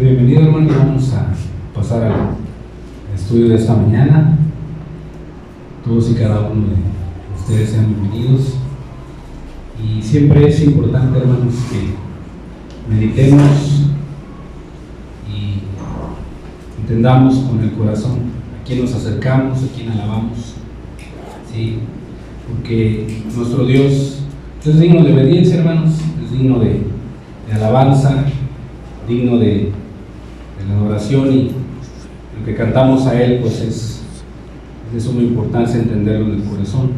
Bienvenido, hermano. Vamos a pasar al estudio de esta mañana. Todos y cada uno de ustedes sean bienvenidos. Y siempre es importante, hermanos, que meditemos y entendamos con el corazón a quién nos acercamos, a quién alabamos, ¿sí? Porque nuestro Dios es digno de obediencia, hermanos, es digno de alabanza, digno de la adoración, y lo que cantamos a Él pues es de suma importancia entenderlo en el corazón.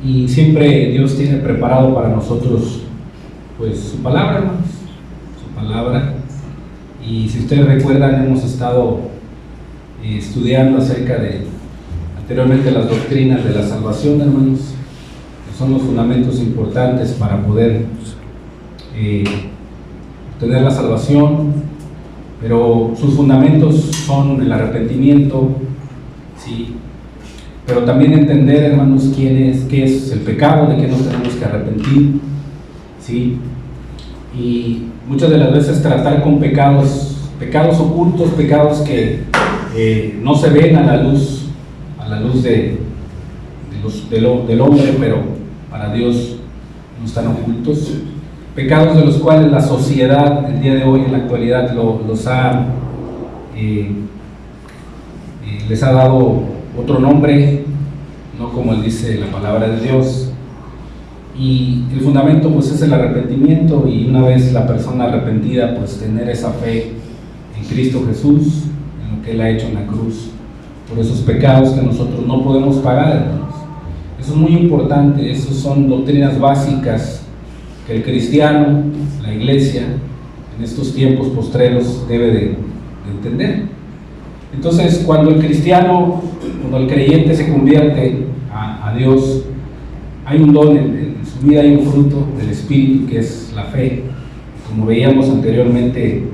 Y siempre Dios tiene preparado para nosotros pues su palabra, hermanos, su palabra. Y si ustedes recuerdan, hemos estado estudiando acerca de anteriormente las doctrinas de la salvación, hermanos, que son los fundamentos importantes para poder obtener la salvación. Pero sus fundamentos son el arrepentimiento, ¿sí? Pero también entender, hermanos, qué es el pecado, de qué nos tenemos que arrepentir, ¿sí? Y muchas de las veces tratar con pecados ocultos, pecados que no se ven a la luz del hombre, pero para Dios no están ocultos. Pecados de los cuales la sociedad el día de hoy, en la actualidad, les ha dado otro nombre, no como él dice la palabra de Dios. Y el fundamento pues es el arrepentimiento, y una vez la persona arrepentida, pues tener esa fe en Cristo Jesús, en lo que Él ha hecho en la cruz, por esos pecados que nosotros no podemos pagar, hermanos. Eso es muy importante. Esas son doctrinas básicas que el cristiano, la iglesia, en estos tiempos postreros debe de entender. Entonces, cuando el creyente se convierte a Dios, hay un don en su vida, hay un fruto del Espíritu que es la fe. Como veíamos anteriormente,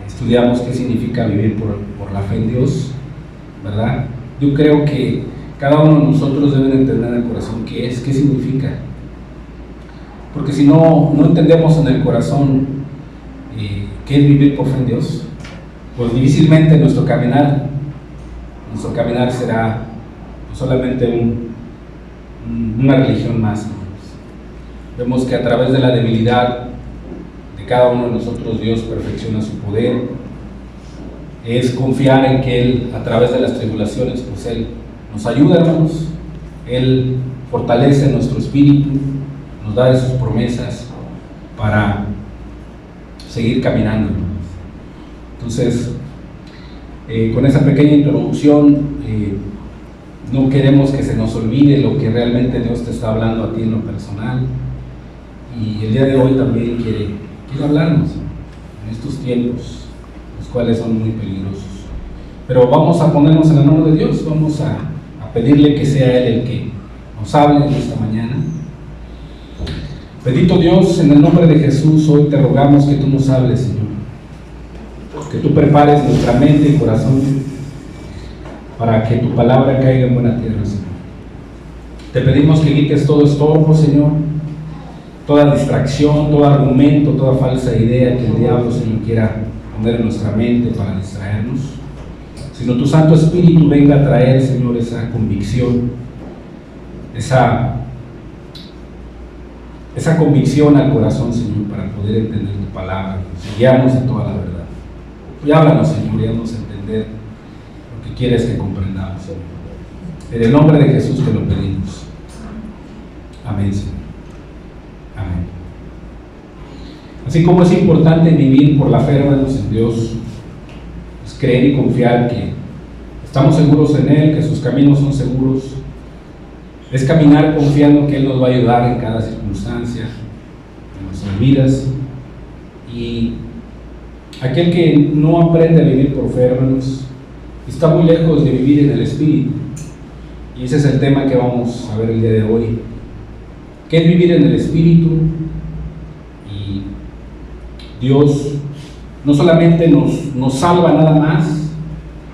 estudiamos qué significa vivir por la fe en Dios, ¿verdad? Yo creo que cada uno de nosotros debe entender en el corazón qué significa. Porque si no entendemos en el corazón qué es vivir por fe en Dios, pues difícilmente nuestro caminar será solamente una religión más. Vemos que a través de la debilidad de cada uno de nosotros, Dios perfecciona su poder. Es confiar en que Él, a través de las tribulaciones, pues Él nos ayuda, hermanos. Él fortalece nuestro espíritu, nos da de sus promesas para seguir caminando, hermanos. Entonces, con esa pequeña introducción, no queremos que se nos olvide lo que realmente Dios te está hablando a ti en lo personal, y el día de hoy también quiere hablarnos en estos tiempos, los cuales son muy peligrosos. Pero vamos a ponernos en la mano de Dios, vamos a pedirle que sea Él el que nos hable en esta mañana. Bendito Dios, en el nombre de Jesús, hoy te rogamos que tú nos hables, Señor, que tú prepares nuestra mente y corazón para que tu palabra caiga en buena tierra, Señor. Te pedimos que quites todo estorbo, Señor, toda distracción, todo argumento, toda falsa idea que el diablo, Señor, quiera poner en nuestra mente para distraernos, sino tu Santo Espíritu venga a traer, Señor, esa convicción, esa convicción al corazón, Señor, para poder entender tu palabra y guiarnos en toda la verdad. Y háblanos, Señor, y haznos entender lo que quieres que comprendamos, Señor. En el nombre de Jesús te lo pedimos. Amén, Señor. Amén. Así como es importante vivir por la fe, hermanos, en Dios, es creer y confiar que estamos seguros en Él, que sus caminos son seguros. Es caminar confiando que Él nos va a ayudar en cada circunstancia, en nuestras vidas. Y aquel que no aprende a vivir por fe, hermanos, está muy lejos de vivir en el Espíritu. Y ese es el tema que vamos a ver el día de hoy. ¿Qué es vivir en el Espíritu? Y Dios no solamente nos salva nada más,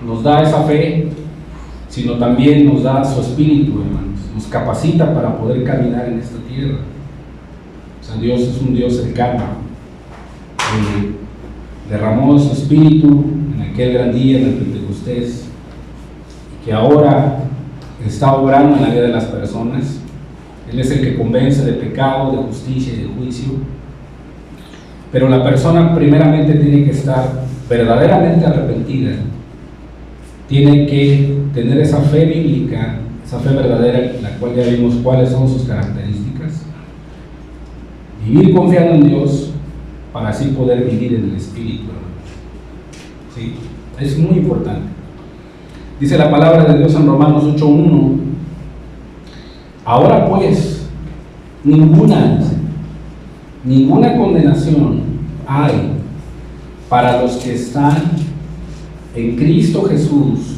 nos da esa fe, sino también nos da su Espíritu, hermanos. Nos capacita para poder caminar en esta tierra. O sea, Dios es un Dios cercano. derramó su espíritu en aquel gran día del Pentecostés, que ahora está obrando en la vida de las personas. Él es el que convence de pecado, de justicia y de juicio. Pero la persona primeramente tiene que estar verdaderamente arrepentida. Tiene que tener esa fe bíblica, esa fe verdadera, la cual ya vimos cuáles son sus características. Vivir confiando en Dios para así poder vivir en el Espíritu. ¿Sí? Es muy importante. Dice la palabra de Dios en Romanos 8:1: ahora pues, ninguna condenación hay para los que están en Cristo Jesús,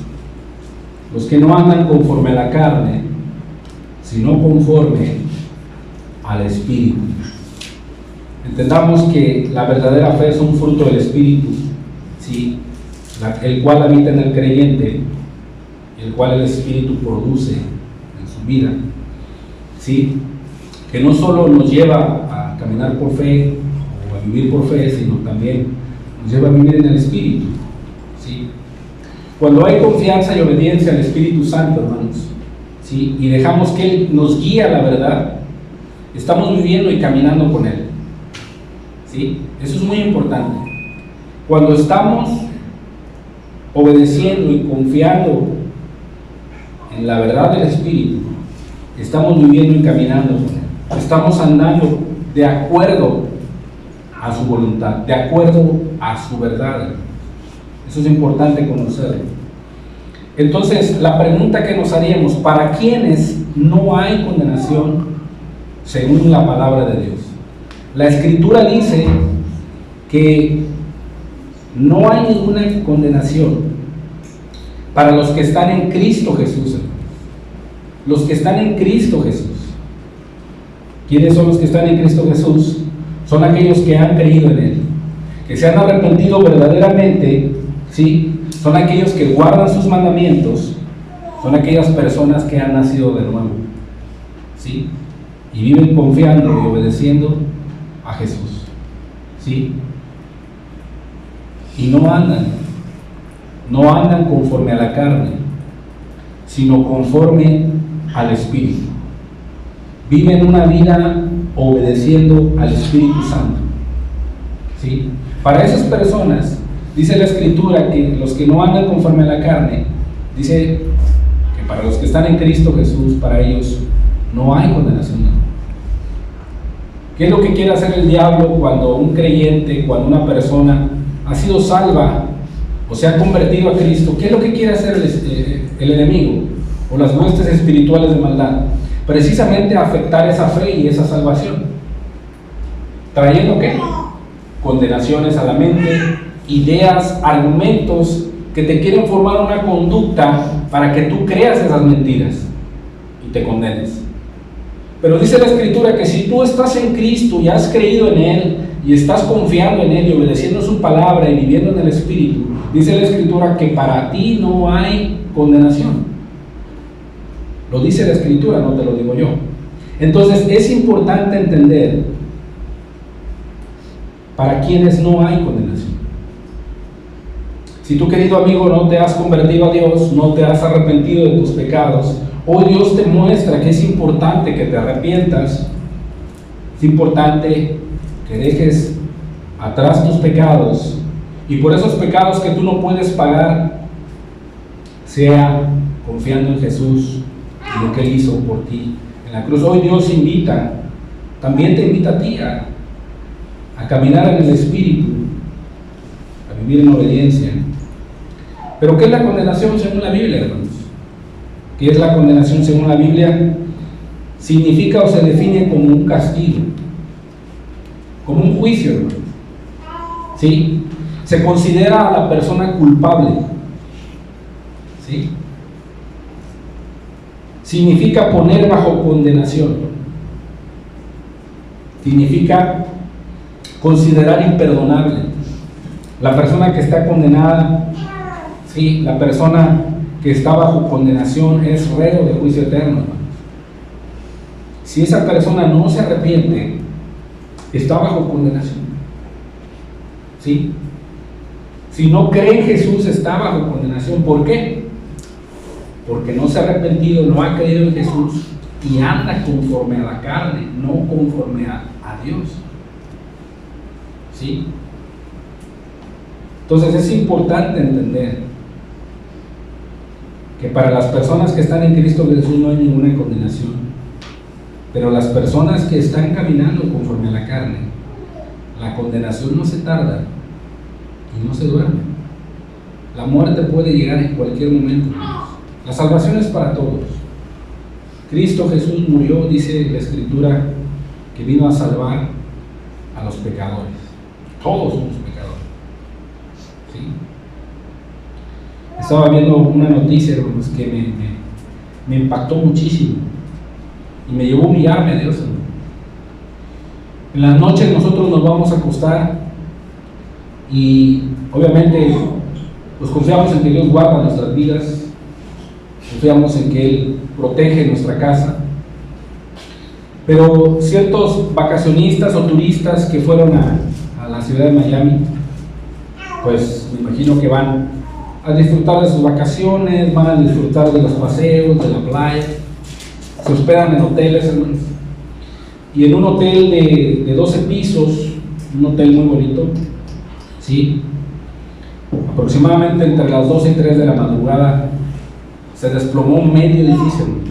los que no andan conforme a la carne, sino conforme al Espíritu. Entendamos que la verdadera fe es un fruto del Espíritu, ¿sí? El cual habita en el creyente, el cual el Espíritu produce en su vida, ¿sí? Que no solo nos lleva a caminar por fe o a vivir por fe, sino también nos lleva a vivir en el Espíritu, ¿sí? Cuando hay confianza y obediencia al Espíritu Santo, hermanos, ¿sí? Y dejamos que Él nos guíe a la verdad, estamos viviendo y caminando con Él, ¿sí? Eso es muy importante. Cuando estamos obedeciendo y confiando en la verdad del Espíritu, estamos viviendo y caminando con Él. Estamos andando de acuerdo a su voluntad, de acuerdo a su verdad. Eso es importante conocerlo. Entonces, la pregunta que nos haríamos: ¿para quiénes no hay condenación según la palabra de Dios? La Escritura dice que no hay ninguna condenación para los que están en Cristo Jesús. Los que están en Cristo Jesús. ¿Quiénes son los que están en Cristo Jesús? Son aquellos que han creído en Él, que se han arrepentido verdaderamente, ¿sí? Son aquellos que guardan sus mandamientos, son aquellas personas que han nacido de nuevo, ¿sí? Y viven confiando y obedeciendo a Jesús, ¿sí? Y no andan conforme a la carne, sino conforme al Espíritu. Viven una vida obedeciendo al Espíritu Santo, ¿sí? Para esas personas, dice la Escritura que los que no andan conforme a la carne, dice que para los que están en Cristo Jesús, para ellos no hay condenación. ¿Qué es lo que quiere hacer el diablo cuando un creyente, cuando una persona ha sido salva o se ha convertido a Cristo? ¿Qué es lo que quiere hacer el enemigo o las huestes espirituales de maldad? Precisamente afectar esa fe y esa salvación, trayendo ¿qué? Condenaciones a la mente, ideas, argumentos que te quieren formar una conducta para que tú creas esas mentiras y te condenes. Pero dice la Escritura que si tú estás en Cristo y has creído en Él y estás confiando en Él y obedeciendo su palabra y viviendo en el Espíritu, dice la Escritura que para ti no hay condenación. Lo dice la Escritura, no te lo digo yo. Entonces es importante entender para quienes no hay condenación. Si tú, querido amigo, no te has convertido a Dios, no te has arrepentido de tus pecados, hoy Dios te muestra que es importante que te arrepientas, es importante que dejes atrás tus pecados, y por esos pecados que tú no puedes pagar, sea confiando en Jesús y lo que Él hizo por ti en la cruz. Hoy Dios también te invita a ti a caminar en el Espíritu, a vivir en obediencia. Pero ¿qué es la condenación según la Biblia, hermanos? ¿Qué es la condenación según la Biblia? Significa o se define como un castigo, como un juicio, hermanos, ¿sí? Se considera a la persona culpable, ¿sí? Significa poner bajo condenación, significa considerar imperdonable. La persona que está condenada, sí, la persona que está bajo condenación es reo de juicio eterno, hermanos. Si esa persona no se arrepiente, está bajo condenación. ¿Sí? Si no cree en Jesús, está bajo condenación. ¿Por qué? Porque no se ha arrepentido, no ha creído en Jesús y anda conforme a la carne, no conforme a Dios. ¿Sí? Entonces es importante entender que para las personas que están en Cristo Jesús no hay ninguna condenación, pero las personas que están caminando conforme a la carne, la condenación no se tarda y no se duerme. La muerte puede llegar en cualquier momento. La salvación es para todos. Cristo Jesús murió, dice la Escritura, que vino a salvar a los pecadores. Todos somos pecadores. ¿Sí? Estaba viendo una noticia, hermanos, que me impactó muchísimo y me llevó a humillarme a Dios, hermano. En las noches nosotros nos vamos a acostar y obviamente pues confiamos en que Dios guarda nuestras vidas, confiamos en que Él protege nuestra casa, pero ciertos vacacionistas o turistas que fueron a la ciudad de Miami, pues me imagino que van a disfrutar de sus vacaciones, van a disfrutar de los paseos, de la playa, se hospedan en hoteles, hermanos, y en un hotel de 12 pisos, un hotel muy bonito, ¿sí? Aproximadamente entre las 12 y 3 de la madrugada se desplomó medio edificio, hermano.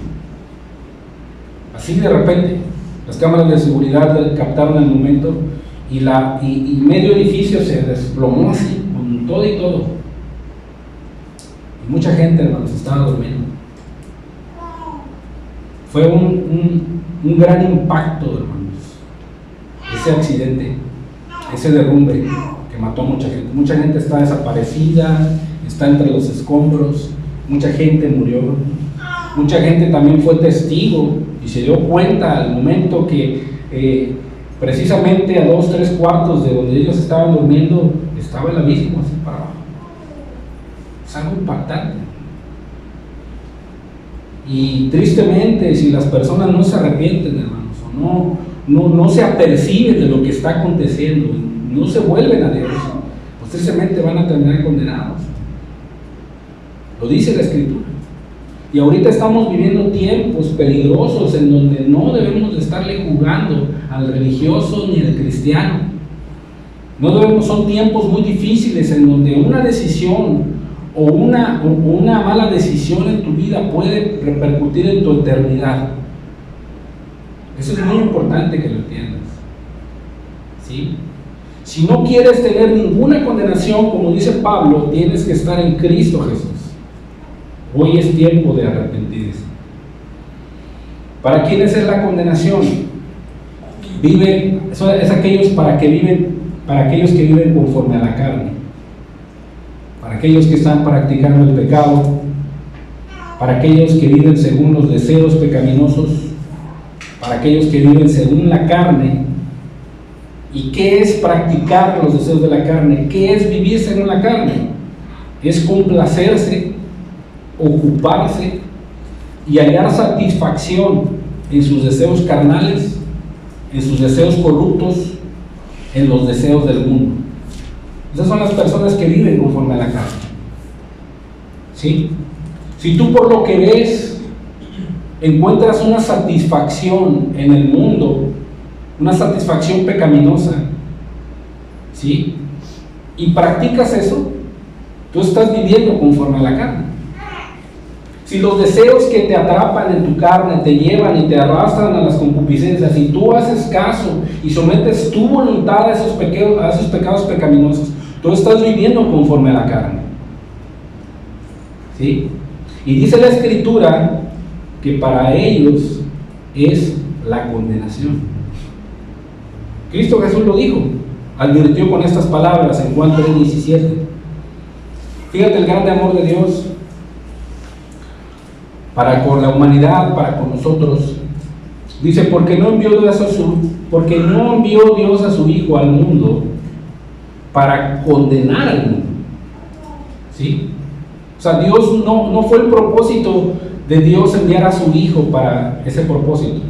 Así de repente, las cámaras de seguridad captaron el momento y medio edificio se desplomó así, con todo y todo. Y mucha gente, hermanos, estaba durmiendo. Fue un gran impacto, hermanos, ese accidente, ese derrumbe que mató a mucha gente. Mucha gente está desaparecida, está entre los escombros, mucha gente murió, mucha gente también fue testigo y se dio cuenta al momento que precisamente a 2-3 cuartos de donde ellos estaban durmiendo estaba el abismo así para abajo. Es algo impactante. Y tristemente, si las personas no se arrepienten, hermanos, o no se aperciben de lo que está aconteciendo, no se vuelven a Dios, pues tristemente van a terminar condenados. Lo dice la Escritura. Y ahorita estamos viviendo tiempos peligrosos en donde no debemos de estarle jugando al religioso ni al cristiano. Son tiempos muy difíciles en donde una decisión o una mala decisión en tu vida puede repercutir en tu eternidad. Eso es muy importante que lo entiendas. ¿Sí? Si no quieres tener ninguna condenación, como dice Pablo, tienes que estar en Cristo Jesús. Hoy es tiempo de arrepentirse. ¿Para quiénes es la condenación? Es aquellos para aquellos que viven conforme a la carne, para aquellos que están practicando el pecado, para aquellos que viven según los deseos pecaminosos, para aquellos que viven según la carne. ¿Y qué es practicar los deseos de la carne? ¿Qué es vivir según la carne? Es complacerse, ocuparse y hallar satisfacción en sus deseos carnales, en sus deseos corruptos, en los deseos del mundo. Esas son las personas que viven conforme a la carne. ¿Sí? Si tú por lo que ves encuentras una satisfacción en el mundo, una satisfacción pecaminosa, ¿sí? Y practicas eso, tú estás viviendo conforme a la carne. Si los deseos que te atrapan en tu carne te llevan y te arrastran a las concupiscencias, y tú haces caso y sometes tu voluntad a esos pecados pecaminosos, tú estás viviendo conforme a la carne. ¿Sí? Y dice la Escritura que para ellos es la condenación. Cristo Jesús lo dijo, advirtió con estas palabras en Juan 3:17. Fíjate el grande amor de Dios para con la humanidad, para con nosotros. Dice, porque no envió Dios a su Hijo al mundo para condenar al mundo. ¿Sí? O sea, Dios no fue el propósito de Dios enviar a su Hijo para ese propósito,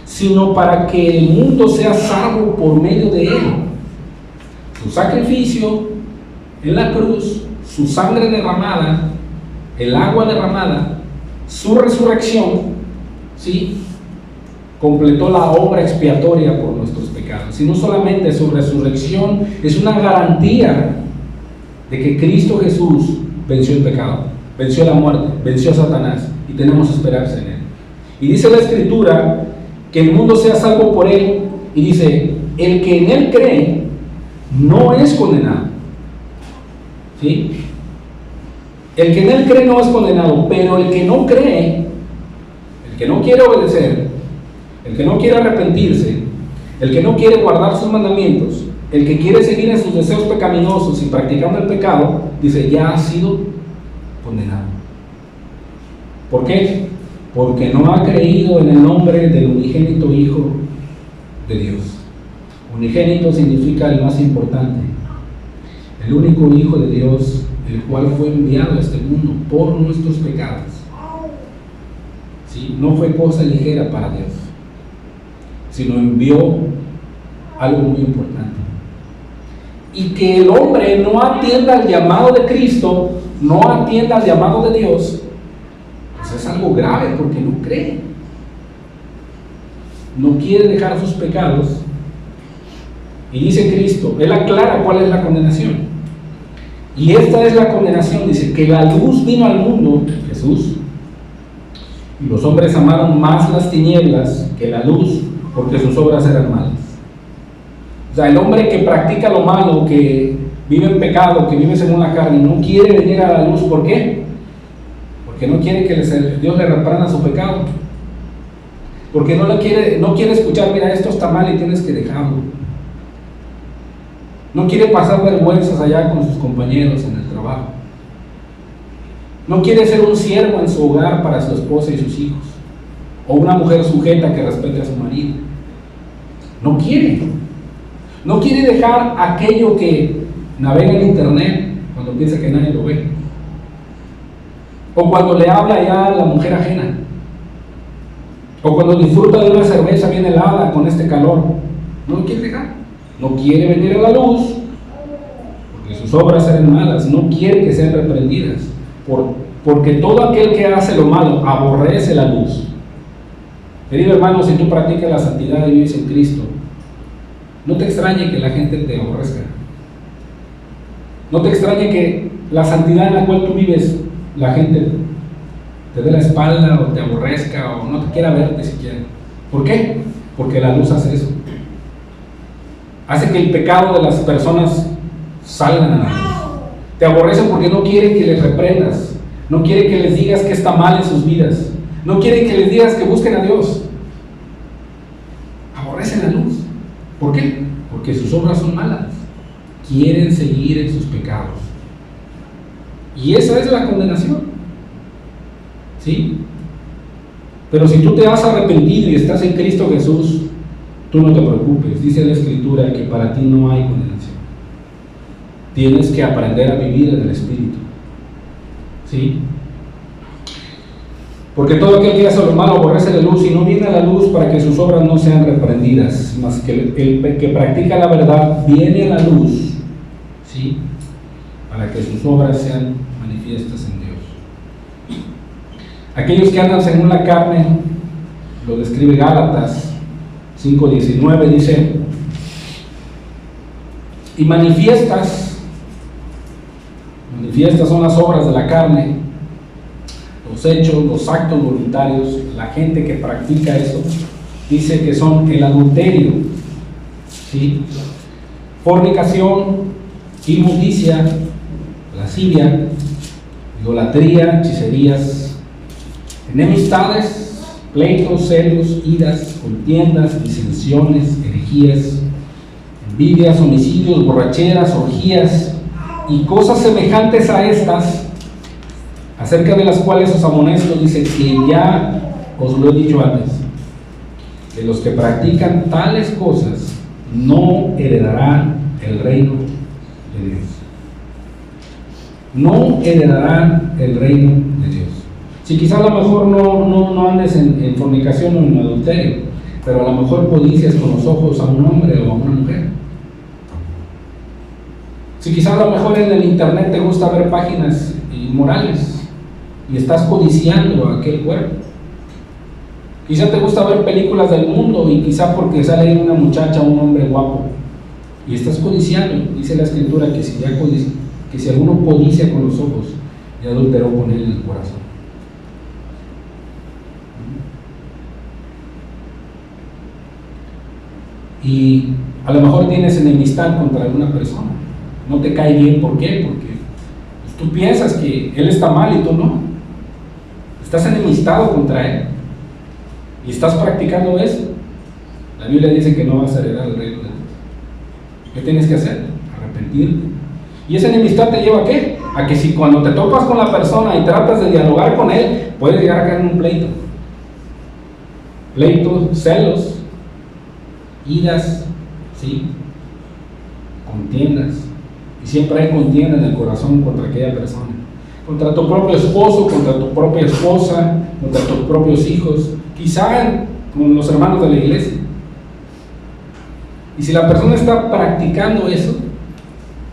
sino para que el mundo sea salvo por medio de Él. Su sacrificio en la cruz, su sangre derramada, el agua derramada, su resurrección, ¿sí?, completó la obra expiatoria por nuestros pecados. Y no solamente su resurrección es una garantía de que Cristo Jesús venció el pecado, venció la muerte, venció a Satanás, y tenemos esperanza en él. Y dice la Escritura que el mundo sea salvo por él, y dice, el que en él cree no es condenado. ¿Sí? El que en él cree no es condenado, pero el que no cree, el que no quiere obedecer, el que no quiere arrepentirse, el que no quiere guardar sus mandamientos, el que quiere seguir en sus deseos pecaminosos y practicando el pecado, dice, ya ha sido condenado. ¿Por qué? Porque no ha creído en el nombre del unigénito Hijo de Dios. Unigénito significa el más importante, el único Hijo de Dios, el cual fue enviado a este mundo por nuestros pecados. ¿Sí? No fue cosa ligera para Dios, sino envió algo muy importante. Y que el hombre no atienda al llamado de Cristo, no atienda al llamado de Dios, pues es algo grave, porque no cree, no quiere dejar sus pecados. Y dice Cristo, Él aclara cuál es la condenación. Y esta es la condenación, dice, que la luz vino al mundo, Jesús, y los hombres amaron más las tinieblas que la luz, porque sus obras eran malas. O sea, el hombre que practica lo malo, que vive en pecado, que vive según la carne, no quiere venir a la luz. ¿Por qué? Porque no quiere que Dios le reprenda su pecado. Porque no quiere escuchar, mira, esto está mal y tienes que dejarlo. No quiere pasar vergüenzas allá con sus compañeros en el trabajo. No quiere ser un siervo en su hogar para su esposa y sus hijos, o una mujer sujeta que respete a su marido. No quiere. No quiere dejar aquello que navega en internet cuando piensa que nadie lo ve, o cuando le habla ya a la mujer ajena, o cuando disfruta de una cerveza bien helada con este calor. No lo quiere dejar. No quiere venir a la luz porque sus obras eran malas. No quiere que sean reprendidas, porque todo aquel que hace lo malo aborrece la luz. Querido hermano, si tú practicas la santidad y vives en Cristo, no te extrañe que la gente te aborrezca. No te extrañe que la santidad en la cual tú vives, la gente te dé la espalda o te aborrezca o no te quiera verte siquiera. ¿Por qué? Porque la luz hace eso. Hace que el pecado de las personas salgan a la luz. Te aborrecen porque no quieren que les reprendas, no quieren que les digas que está mal en sus vidas, no quieren que les digas que busquen a Dios. Aborrecen la luz. ¿Por qué? Porque sus obras son malas. Quieren seguir en sus pecados. Y esa es la condenación. ¿Sí? Pero si tú te has arrepentido y estás en Cristo Jesús, tú no te preocupes. Dice la Escritura que para ti no hay condenación. Tienes que aprender a vivir en el Espíritu. ¿Sí? Porque todo aquel que hace lo malo aborrece la luz y no viene a la luz para que sus obras no sean reprendidas, mas que el que practica la verdad viene a la luz, ¿sí?, para que sus obras sean manifiestas en Dios. Aquellos que andan según la carne, lo describe Gálatas 5:19, dice, y manifiestas son las obras de la carne, los hechos, los actos voluntarios. La gente que practica eso dice que son el adulterio, ¿sí?, fornicación, inmundicia, lascivia, idolatría, hechicerías, enemistades, pleitos, celos, iras, contiendas, disensiones, herejías, envidias, homicidios, borracheras, orgías y cosas semejantes a estas, acerca de las cuales os amonesto, dice que ya os lo he dicho antes, que los que practican tales cosas no heredarán el reino de Dios. No heredarán el reino de Dios. Si quizá a lo mejor no andes en fornicación o en adulterio, pero a lo mejor codicias con los ojos a un hombre o a una mujer. Si quizás a lo mejor en el internet te gusta ver páginas inmorales y estás codiciando aquel cuerpo. Quizá te gusta ver películas del mundo y quizá porque sale ahí una muchacha o un hombre guapo y estás codiciando. Dice la Escritura que si alguno codicia con los ojos, ya adulteró con él en el corazón. Y a lo mejor tienes enemistad contra alguna persona, no te cae bien. ¿Por qué? Porque pues, tú piensas que él está mal y tú no. Estás enemistado contra él y estás practicando eso. La Biblia dice que no vas a heredar el reino de Dios. ¿Qué tienes que hacer? Arrepentirte. ¿Y esa enemistad te lleva a qué? A que si cuando te topas con la persona y tratas de dialogar con él, puedes llegar a caer en un pleito. Pleitos, celos, iras, ¿sí? Contiendas. Y siempre hay contienda en el corazón contra aquella persona. Contra tu propio esposo, contra tu propia esposa, contra tus propios hijos, quizá con los hermanos de la iglesia. Y si la persona está practicando eso,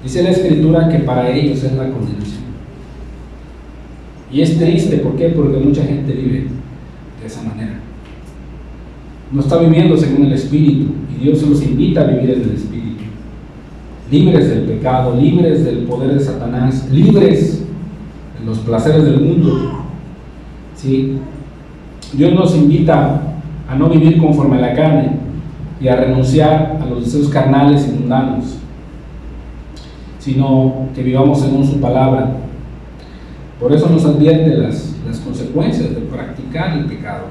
dice la Escritura que para ellos es la condenación. Y es triste, ¿por qué? Porque mucha gente vive de esa manera. No está viviendo según el Espíritu, y Dios los invita a vivir en el Espíritu. Libres del pecado, libres del poder de Satanás, libres de los placeres del mundo. ¿Sí? Dios nos invita a no vivir conforme a la carne y a renunciar a los deseos carnales y mundanos, sino que vivamos según su palabra. Por eso nos advierte las consecuencias de practicar el pecado.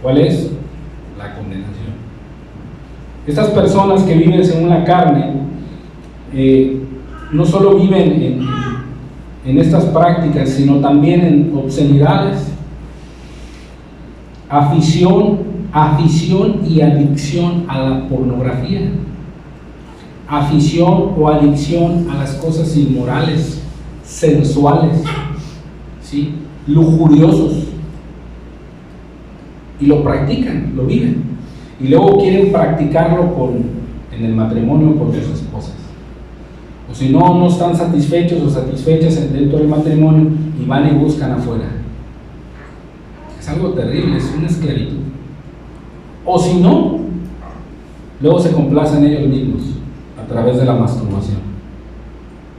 ¿Cuál es? La condenación. Estas personas que viven según la carne no solo viven en estas prácticas, sino también en obscenidades, afición y adicción a la pornografía, afición o adicción a las cosas inmorales, sensuales, ¿sí? Lujuriosos, y lo practican, lo viven, y luego quieren practicarlo en el matrimonio con sus esposas, o si no, no están satisfechos o satisfechas dentro del matrimonio y van y buscan afuera. Es algo terrible, es una esclavitud. O si no, luego se complacen ellos mismos a través de la masturbación.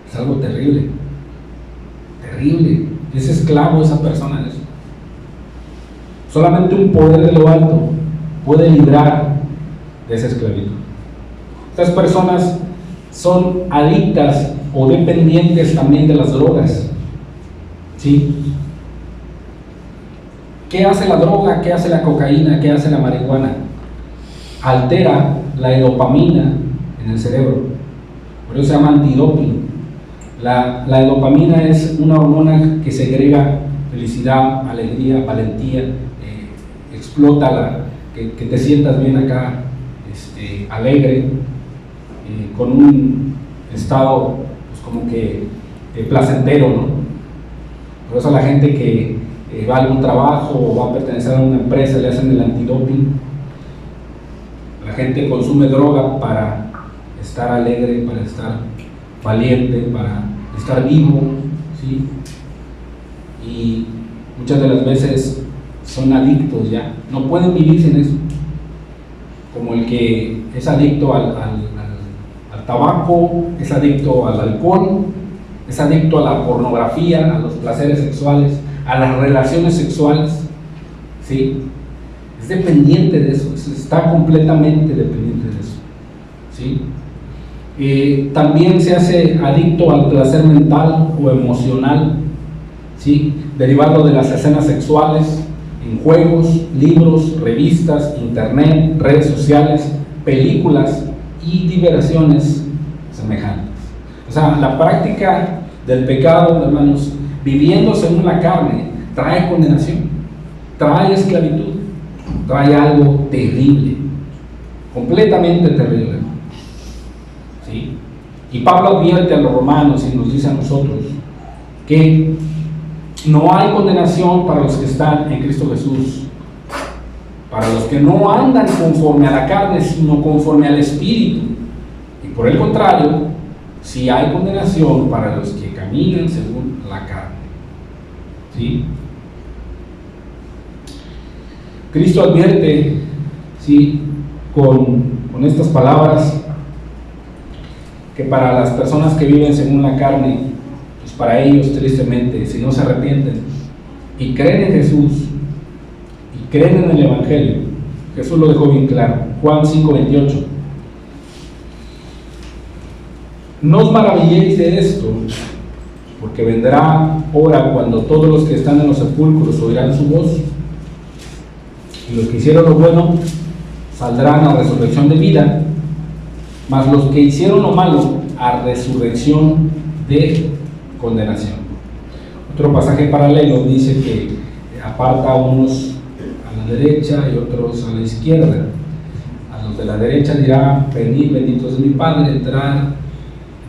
Es algo terrible, terrible. Es esclavo esa persona de eso. Solamente un poder de lo alto puede librar de esa esclavitud. Estas personas son adictas o dependientes también de las drogas. ¿Sí? ¿Qué hace la droga? ¿Qué hace la cocaína? ¿Qué hace la marihuana? Altera la dopamina en el cerebro. Por eso se llama antidoping. La dopamina es una hormona que segrega felicidad, alegría, valentía, explota que te sientas bien acá, alegre, con un estado pues, como que placentero, ¿no? Por eso la gente que va a algún trabajo o va a pertenecer a una empresa le hacen el antidoping. La gente consume droga para estar alegre, para estar valiente, para estar vivo, ¿sí? Y muchas de las veces son adictos ya, no pueden vivir sin eso, como el que es adicto al tabaco, es adicto al alcohol, es adicto a la pornografía, a los placeres sexuales, a las relaciones sexuales, ¿sí? Es dependiente de eso, está completamente dependiente de eso, ¿sí? También se hace adicto al placer mental o emocional, ¿sí? Derivado de las escenas sexuales en juegos, libros, revistas, internet, redes sociales, películas y diversiones semejantes. O sea, la práctica del pecado, hermanos, viviendo según la carne, trae condenación, trae esclavitud, trae algo terrible, completamente terrible, ¿sí? Y Pablo advierte a los romanos y nos dice a nosotros que no hay condenación para los que están en Cristo Jesús, para los que no andan conforme a la carne, sino conforme al Espíritu. Y por el contrario, si hay condenación para los que caminan según la carne. ¿Sí? Cristo advierte, ¿sí?, con estas palabras, que para las personas que viven según la carne, pues para ellos, tristemente, si no se arrepienten y creen en Jesús y creen en el Evangelio, Jesús lo dejó bien claro, Juan 5:28. No os maravilléis de esto, porque vendrá hora cuando todos los que están en los sepulcros oirán su voz, y los que hicieron lo bueno saldrán a resurrección de vida, mas los que hicieron lo malo a resurrección de condenación. Otro pasaje paralelo dice que aparta a unos a la derecha y otros a la izquierda. A los de la derecha dirá: venid, benditos de mi Padre, entrar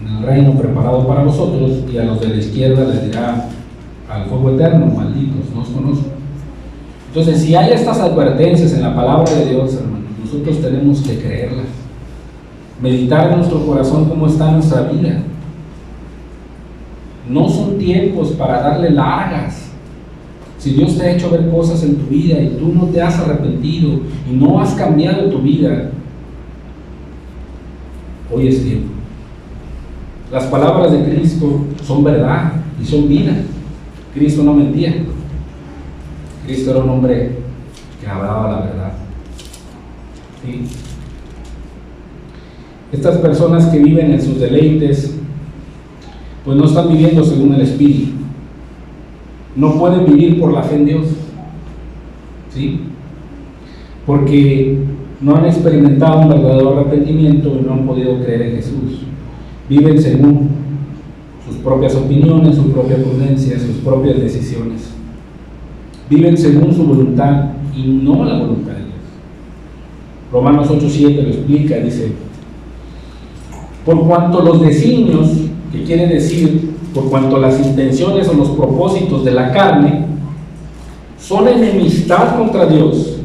en el reino preparado para vosotros, y a los de la izquierda les dirá: al fuego eterno, malditos, no os conozco. Entonces, si hay estas advertencias en la palabra de Dios, hermanos, nosotros tenemos que creerlas, meditar en nuestro corazón cómo está nuestra vida. No son tiempos para darle largas. Si Dios te ha hecho ver cosas en tu vida y tú no te has arrepentido y no has cambiado tu vida, hoy es tiempo. Las palabras de Cristo son verdad y son vida. Cristo no mentía. Cristo era un hombre que hablaba la verdad. ¿Sí? Estas personas que viven en sus deleites, pues no están viviendo según el Espíritu. No pueden vivir por la fe en Dios. ¿Sí? Porque no han experimentado un verdadero arrepentimiento y no han podido creer en Jesús. Viven según sus propias opiniones, su propia prudencia, sus propias decisiones. Viven según su voluntad y no la voluntad de Dios. Romanos 8:7 lo explica, dice: por cuanto los designios, que quiere decir por cuanto las intenciones o los propósitos de la carne son enemistad contra Dios,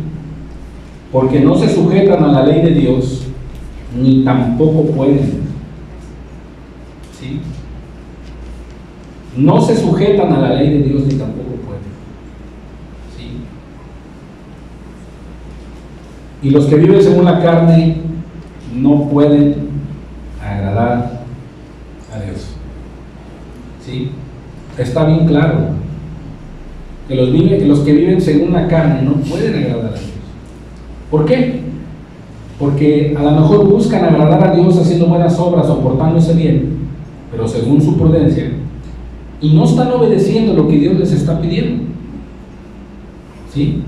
porque no se sujetan a la ley de Dios, ni tampoco pueden. ¿Sí? No se sujetan a la ley de Dios, ni tampoco pueden. ¿Sí? Y los que viven según la carne no pueden agradar a Dios. ¿Sí? Está bien claro que los que viven según la carne no pueden agradar a Dios. ¿Por qué? Porque a lo mejor buscan agradar a Dios haciendo buenas obras o portándose bien, pero según su prudencia, y no están obedeciendo lo que Dios les está pidiendo. ¿Sí?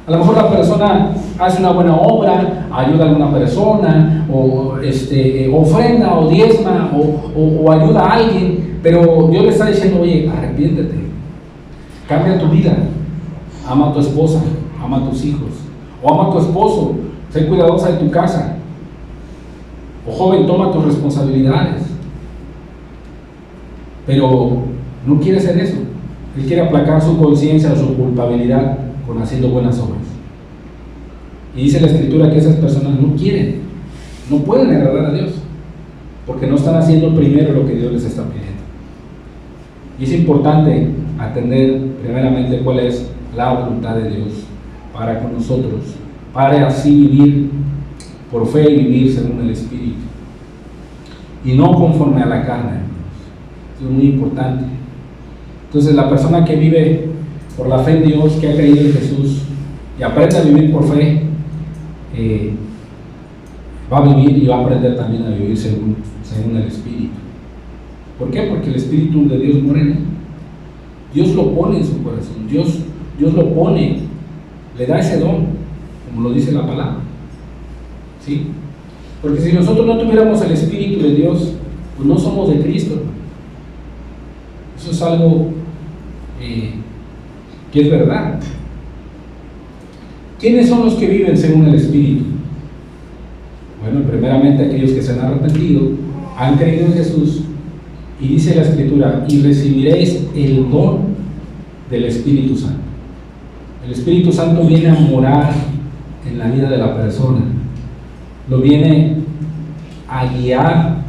A lo mejor la persona hace una buena obra, ayuda a alguna persona, o ofrenda, o diezma, o ayuda a alguien, pero Dios le está diciendo: oye, arrepiéntete, cambia tu vida, ama a tu esposa, ama a tus hijos, o ama a tu esposo, sé cuidadosa de tu casa, o joven, toma tus responsabilidades. Pero no quiere hacer eso. Él quiere aplacar su conciencia o su culpabilidad con haciendo buenas obras. Y dice la Escritura que esas personas no quieren, no pueden agradar a Dios, porque no están haciendo primero lo que Dios les está pidiendo. Y es importante atender primeramente cuál es la voluntad de Dios para con nosotros, para así vivir por fe y vivir según el Espíritu, y no conforme a la carne. Esto es muy importante. Entonces, la persona que vive por la fe en Dios, que ha creído en Jesús y aprende a vivir por fe, va a vivir y va a aprender también a vivir según el Espíritu. ¿Por qué? Porque el Espíritu de Dios mora en él. Dios lo pone en su corazón. Dios lo pone, le da ese don, como lo dice la palabra. ¿Sí? Porque si nosotros no tuviéramos el Espíritu de Dios, pues no somos de Cristo. Eso es algo que es verdad. ¿Quiénes son los que viven según el Espíritu? Bueno, primeramente aquellos que se han arrepentido, han creído en Jesús, y dice la Escritura: y recibiréis el don del Espíritu Santo. El Espíritu Santo viene a morar en la vida de la persona, lo viene a guiar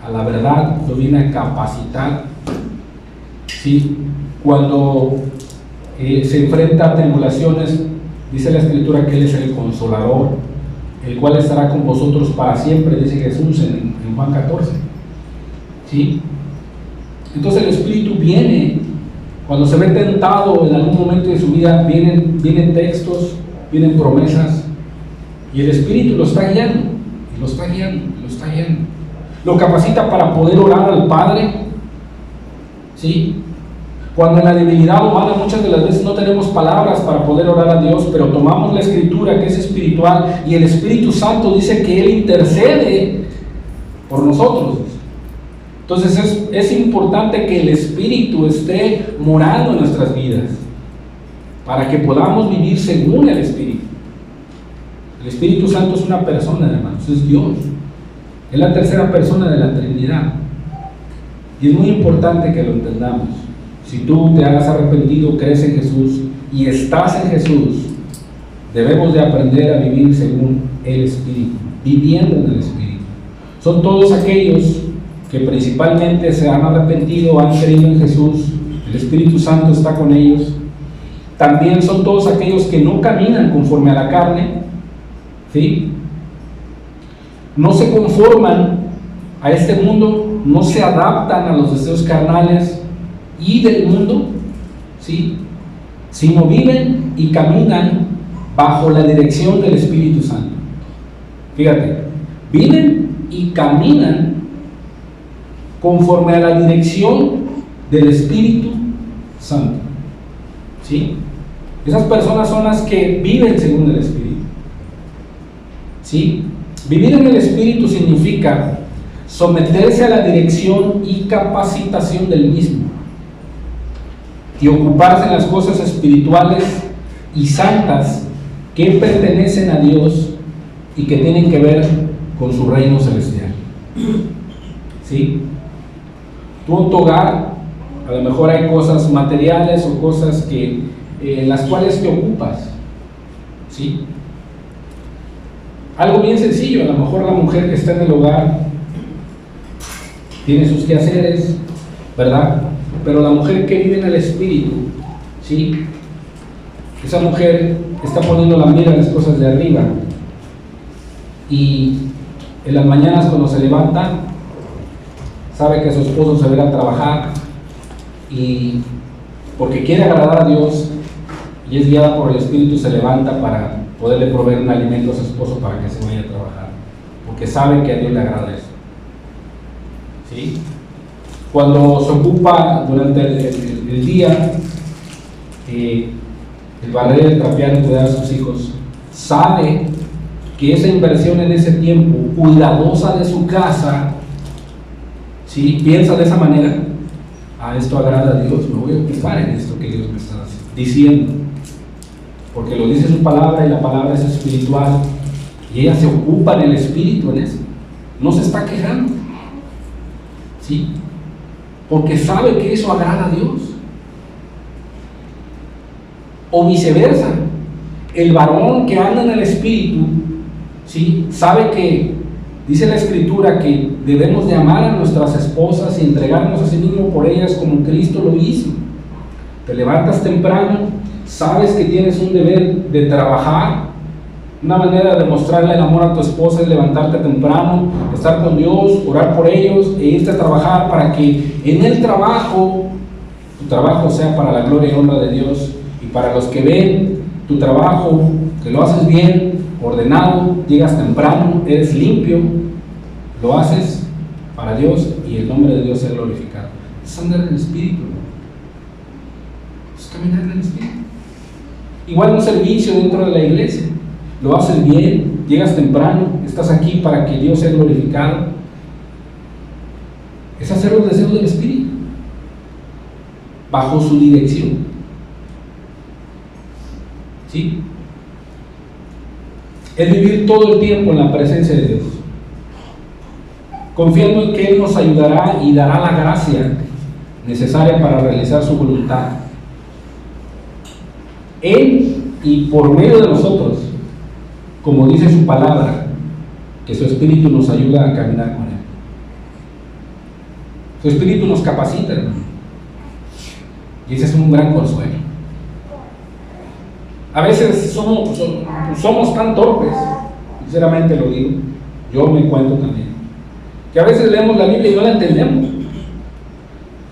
a la verdad, lo viene a capacitar. ¿Sí? Cuando se enfrenta a tribulaciones, dice la Escritura que Él es el Consolador, el cual estará con vosotros para siempre, dice Jesús en Juan 14. ¿Sí? Entonces el Espíritu viene, cuando se ve tentado en algún momento de su vida, vienen textos, vienen promesas, y el Espíritu lo está guiando, y lo está guiando, y lo está guiando. Lo capacita para poder orar al Padre. ¿Sí? Cuando en la debilidad humana muchas de las veces no tenemos palabras para poder orar a Dios, pero tomamos la Escritura, que es espiritual, y el Espíritu Santo dice que Él intercede por nosotros. Entonces es importante que el Espíritu esté morando en nuestras vidas, para que podamos vivir según el Espíritu. El Espíritu Santo es una persona, hermanos, es Dios. Es la tercera persona de la Trinidad. Y es muy importante que lo entendamos. Si tú te has arrepentido, crees en Jesús y estás en Jesús, debemos de aprender a vivir según el Espíritu, viviendo en el Espíritu. Son todos aquellos que principalmente se han arrepentido, han creído en Jesús, el Espíritu Santo está con ellos. También son todos aquellos que no caminan conforme a la carne, ¿sí? No se conforman a este mundo, no se adaptan a los deseos carnales y del mundo, ¿sí? Sino viven y caminan bajo la dirección del Espíritu Santo. Fíjate, viven y caminan conforme a la dirección del Espíritu Santo, ¿sí? Esas personas son las que viven según el Espíritu, ¿sí? Vivir en el Espíritu significa someterse a la dirección y capacitación del mismo y ocuparse en las cosas espirituales y santas que pertenecen a Dios y que tienen que ver con su reino celestial. ¿Sí? Tú en tu hogar, a lo mejor hay cosas materiales o cosas que, en las cuales te ocupas. ¿Sí? Algo bien sencillo, a lo mejor la mujer que está en el hogar tiene sus quehaceres, ¿verdad? Pero la mujer que vive en el Espíritu, ¿sí? Esa mujer está poniendo la mira en las cosas de arriba, y en las mañanas cuando se levanta, sabe que su esposo se va a ir a trabajar, y porque quiere agradar a Dios y es guiada por el Espíritu, se levanta para poderle proveer un alimento a su esposo para que se vaya a trabajar, porque sabe que a Dios le agrada eso. ¿Sí? Cuando se ocupa durante el día, el barrer, el trapear y cuidar a sus hijos, sabe que esa inversión en ese tiempo cuidadosa de su casa, ¿sí? Piensa de esa manera: esto agrada a Dios, me voy a ocupar en esto que Dios me está diciendo, porque lo dice su palabra y la palabra es espiritual, y ella se ocupa en el Espíritu en eso, no se está quejando, ¿sí? Porque sabe que eso agrada a Dios. O viceversa, el varón que anda en el Espíritu, ¿sí? Sabe que, dice la Escritura, que debemos de amar a nuestras esposas y entregarnos a sí mismo por ellas como Cristo lo hizo. Te levantas temprano, sabes que tienes un deber de trabajar. Una manera de mostrarle el amor a tu esposa es levantarte temprano, estar con Dios, orar por ellos e irte a trabajar, para que en el trabajo, tu trabajo sea para la gloria y honra de Dios, y para los que ven tu trabajo, que lo haces bien, ordenado, llegas temprano, eres limpio, lo haces para Dios y el nombre de Dios sea glorificado. Es andar en el Espíritu, es caminar en el Espíritu. Igual un servicio dentro de la iglesia, lo haces bien, llegas temprano, estás aquí para que Dios sea glorificado. Es hacer los deseos del Espíritu bajo su dirección, ¿sí? Es vivir todo el tiempo en la presencia de Dios, confiando en que Él nos ayudará y dará la gracia necesaria para realizar su voluntad. Él y por medio de nosotros, como dice su palabra, que su Espíritu nos ayuda a caminar con Él. Tu Espíritu nos capacita, hermano. Y ese es un gran consuelo. A veces somos tan torpes, sinceramente lo digo, yo me cuento también, que a veces leemos la Biblia y no la entendemos.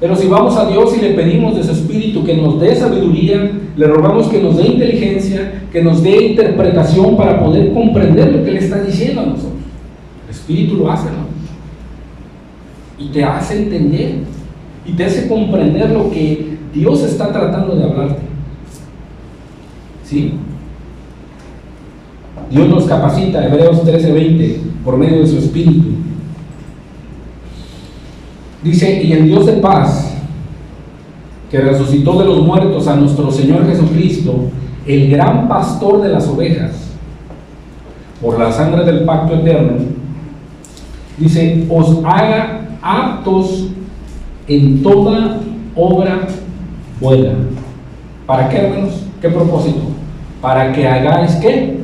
Pero si vamos a Dios y le pedimos de su Espíritu que nos dé sabiduría, le rogamos que nos dé inteligencia, que nos dé interpretación para poder comprender lo que Él está diciendo a nosotros. El Espíritu lo hace, ¿no? Y te hace entender, y te hace comprender lo que Dios está tratando de hablarte. ¿Sí? Dios nos capacita, Hebreos 13:20, por medio de su Espíritu. Dice, y el Dios de paz, que resucitó de los muertos a nuestro Señor Jesucristo, el gran pastor de las ovejas, por la sangre del pacto eterno, dice, os haga aptos en toda obra buena. ¿Para qué, hermanos? ¿Qué propósito? Para que hagáis, ¿qué?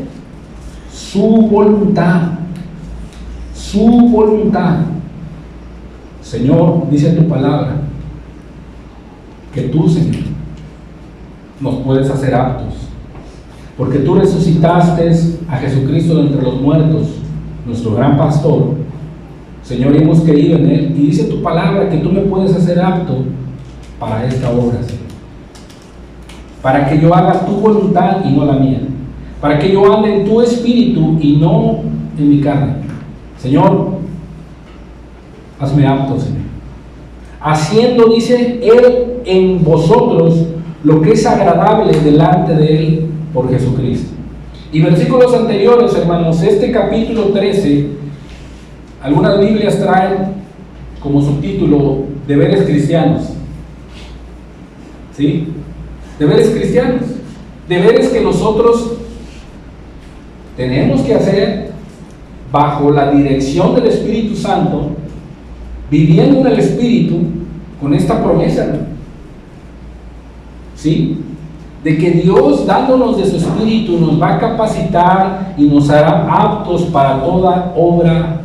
Su voluntad. Su voluntad. Señor, dice tu palabra, que tú, Señor, nos puedes hacer aptos, porque tú resucitaste a Jesucristo de entre los muertos, nuestro gran pastor, Señor, y hemos creído en Él, y dice tu palabra que tú me puedes hacer apto para esta obra, Señor, para que yo haga tu voluntad y no la mía, para que yo ande en tu espíritu y no en mi carne. Señor, hazme apto, Señor. Haciendo, dice, Él en vosotros lo que es agradable delante de Él por Jesucristo. Y versículos anteriores, hermanos, este capítulo 13, algunas Biblias traen como subtítulo deberes cristianos. ¿Sí? Deberes cristianos. Deberes que nosotros tenemos que hacer bajo la dirección del Espíritu Santo, viviendo en el Espíritu, con esta promesa, ¿no? ¿Sí? De que Dios, dándonos de su Espíritu, nos va a capacitar y nos hará aptos para toda obra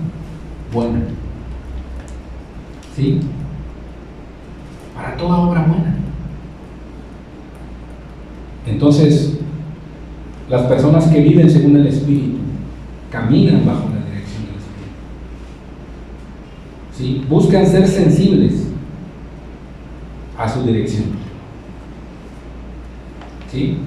buena. ¿Sí? Para toda obra buena. Entonces, las personas que viven según el Espíritu caminan bajo la dirección del Espíritu. ¿Sí? Buscan ser sensibles a su dirección. ¿Sí?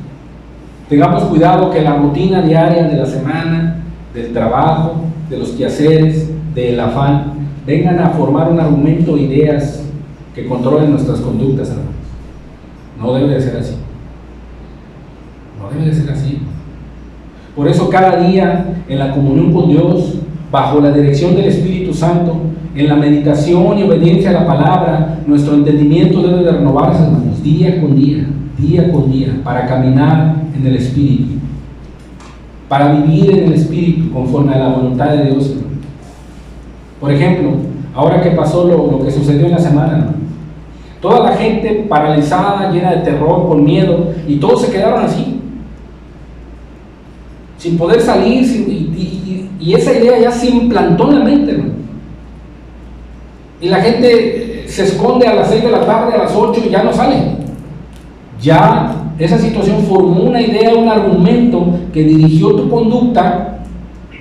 Tengamos cuidado que la rutina diaria de la semana, del trabajo, de los quehaceres, del afán, vengan a formar un argumento o ideas que controlen nuestras conductas, hermanos. No debe de ser así. No debe de ser así. Por eso cada día en la comunión con Dios, bajo la dirección del Espíritu Santo, en la meditación y obediencia a la palabra, nuestro entendimiento debe de renovarse, hermanos, día con día, para caminar en el Espíritu, para vivir en el Espíritu conforme a la voluntad de Dios, hermano. Por ejemplo, ahora que pasó lo que sucedió en la semana, ¿no? Toda la gente paralizada, llena de terror, con miedo, y todos se quedaron así, sin poder salir, y esa idea ya se implantó en la mente, hermano. Y la gente se esconde a las 6 de la tarde, a las 8 y ya no sale. Ya esa situación formó una idea, un argumento que dirigió tu conducta,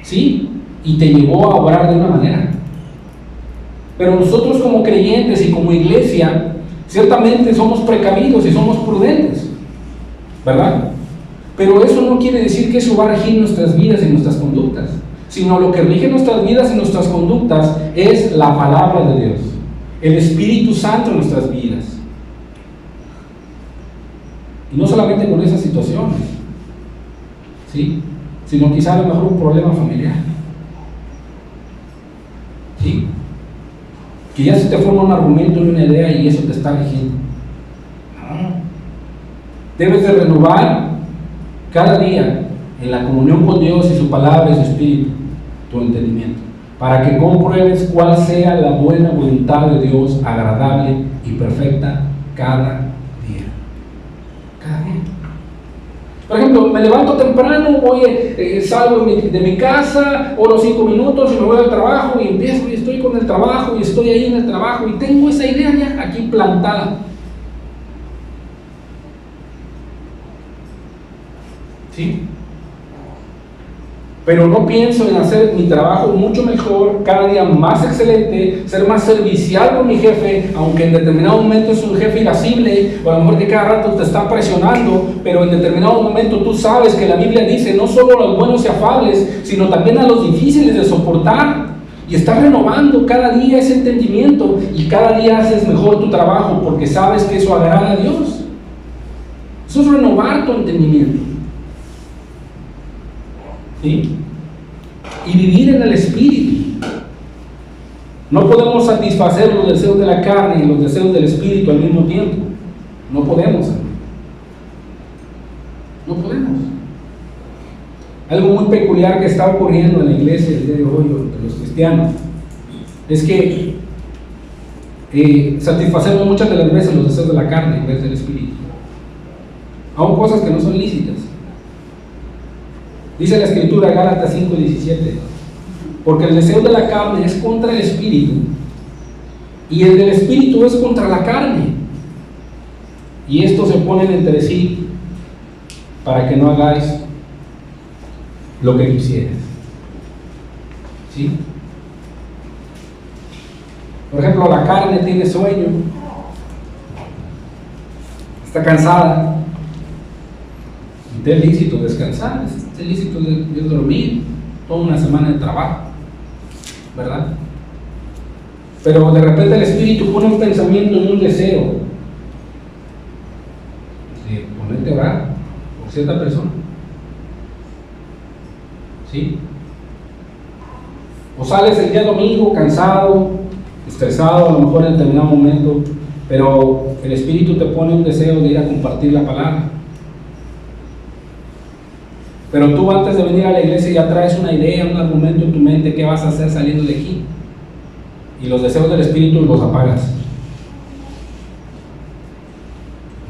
¿sí? Y te llevó a obrar de una manera. Pero nosotros como creyentes y como iglesia, ciertamente somos precavidos y somos prudentes, ¿verdad? Pero eso no quiere decir que eso va a regir nuestras vidas y nuestras conductas, sino lo que rige nuestras vidas y nuestras conductas es la palabra de Dios, el Espíritu Santo en nuestras vidas. Y no solamente con esas situaciones, ¿sí? Sino quizá a lo mejor un problema familiar, ¿sí? Que ya se te forma un argumento y una idea y eso te está rigiendo. No. Debes de renovar cada día en la comunión con Dios y su palabra y su Espíritu tu entendimiento, para que compruebes cuál sea la buena voluntad de Dios, agradable y perfecta cada día. Cada día. Por ejemplo, me levanto temprano, salgo de mi casa, oro 5 minutos y me voy al trabajo y empiezo y estoy con el trabajo y estoy ahí en el trabajo y tengo esa idea ya aquí plantada. ¿Sí? Pero no pienso en hacer mi trabajo mucho mejor, cada día más excelente, ser más servicial con mi jefe, aunque en determinado momento es un jefe irascible, o a lo mejor que cada rato te está presionando, pero en determinado momento tú sabes que la Biblia dice no solo a los buenos y afables, sino también a los difíciles de soportar. Y estás renovando cada día ese entendimiento y cada día haces mejor tu trabajo porque sabes que eso agrada a Dios. Eso es renovar tu entendimiento. ¿Sí? Y vivir en el Espíritu. No podemos satisfacer los deseos de la carne y los deseos del Espíritu al mismo tiempo. No podemos. No podemos. Algo muy peculiar que está ocurriendo en la iglesia el día de hoy, entre los cristianos, es que satisfacemos muchas de las veces los deseos de la carne en vez del Espíritu. Aún cosas que no son lícitas. Dice la Escritura, Gálatas 5:17, porque el deseo de la carne es contra el Espíritu, y el del Espíritu es contra la carne, y estos se oponen entre sí, para que no hagáis lo que quisieras. ¿Sí? Por ejemplo, la carne tiene sueño, está cansada, y es lícito descansar, es lícito de dormir toda una semana de trabajo, ¿verdad? Pero de repente el Espíritu pone un pensamiento y un deseo de ponerte a orar por cierta persona. ¿Sí? O sales el día domingo cansado, estresado, a lo mejor en determinado momento, pero el Espíritu te pone un deseo de ir a compartir la palabra. Pero tú antes de venir a la iglesia ya traes una idea, un argumento en tu mente, qué vas a hacer saliendo de aquí. Y los deseos del Espíritu los apagas.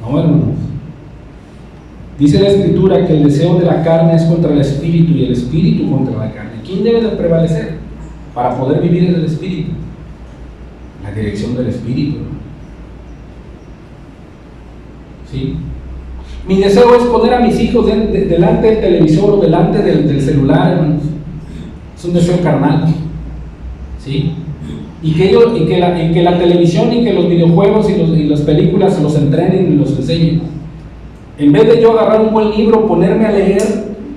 No, hermanos. Dice la Escritura que el deseo de la carne es contra el Espíritu y el Espíritu contra la carne. ¿Quién debe de prevalecer para poder vivir en el Espíritu? La dirección del Espíritu. ¿Sí? Mi deseo es poner a mis hijos delante del televisor o delante del celular, hermanos. Es un deseo carnal. ¿Sí? Y que la televisión y que los videojuegos y las películas los entrenen y los enseñen. En vez de yo agarrar un buen libro, ponerme a leer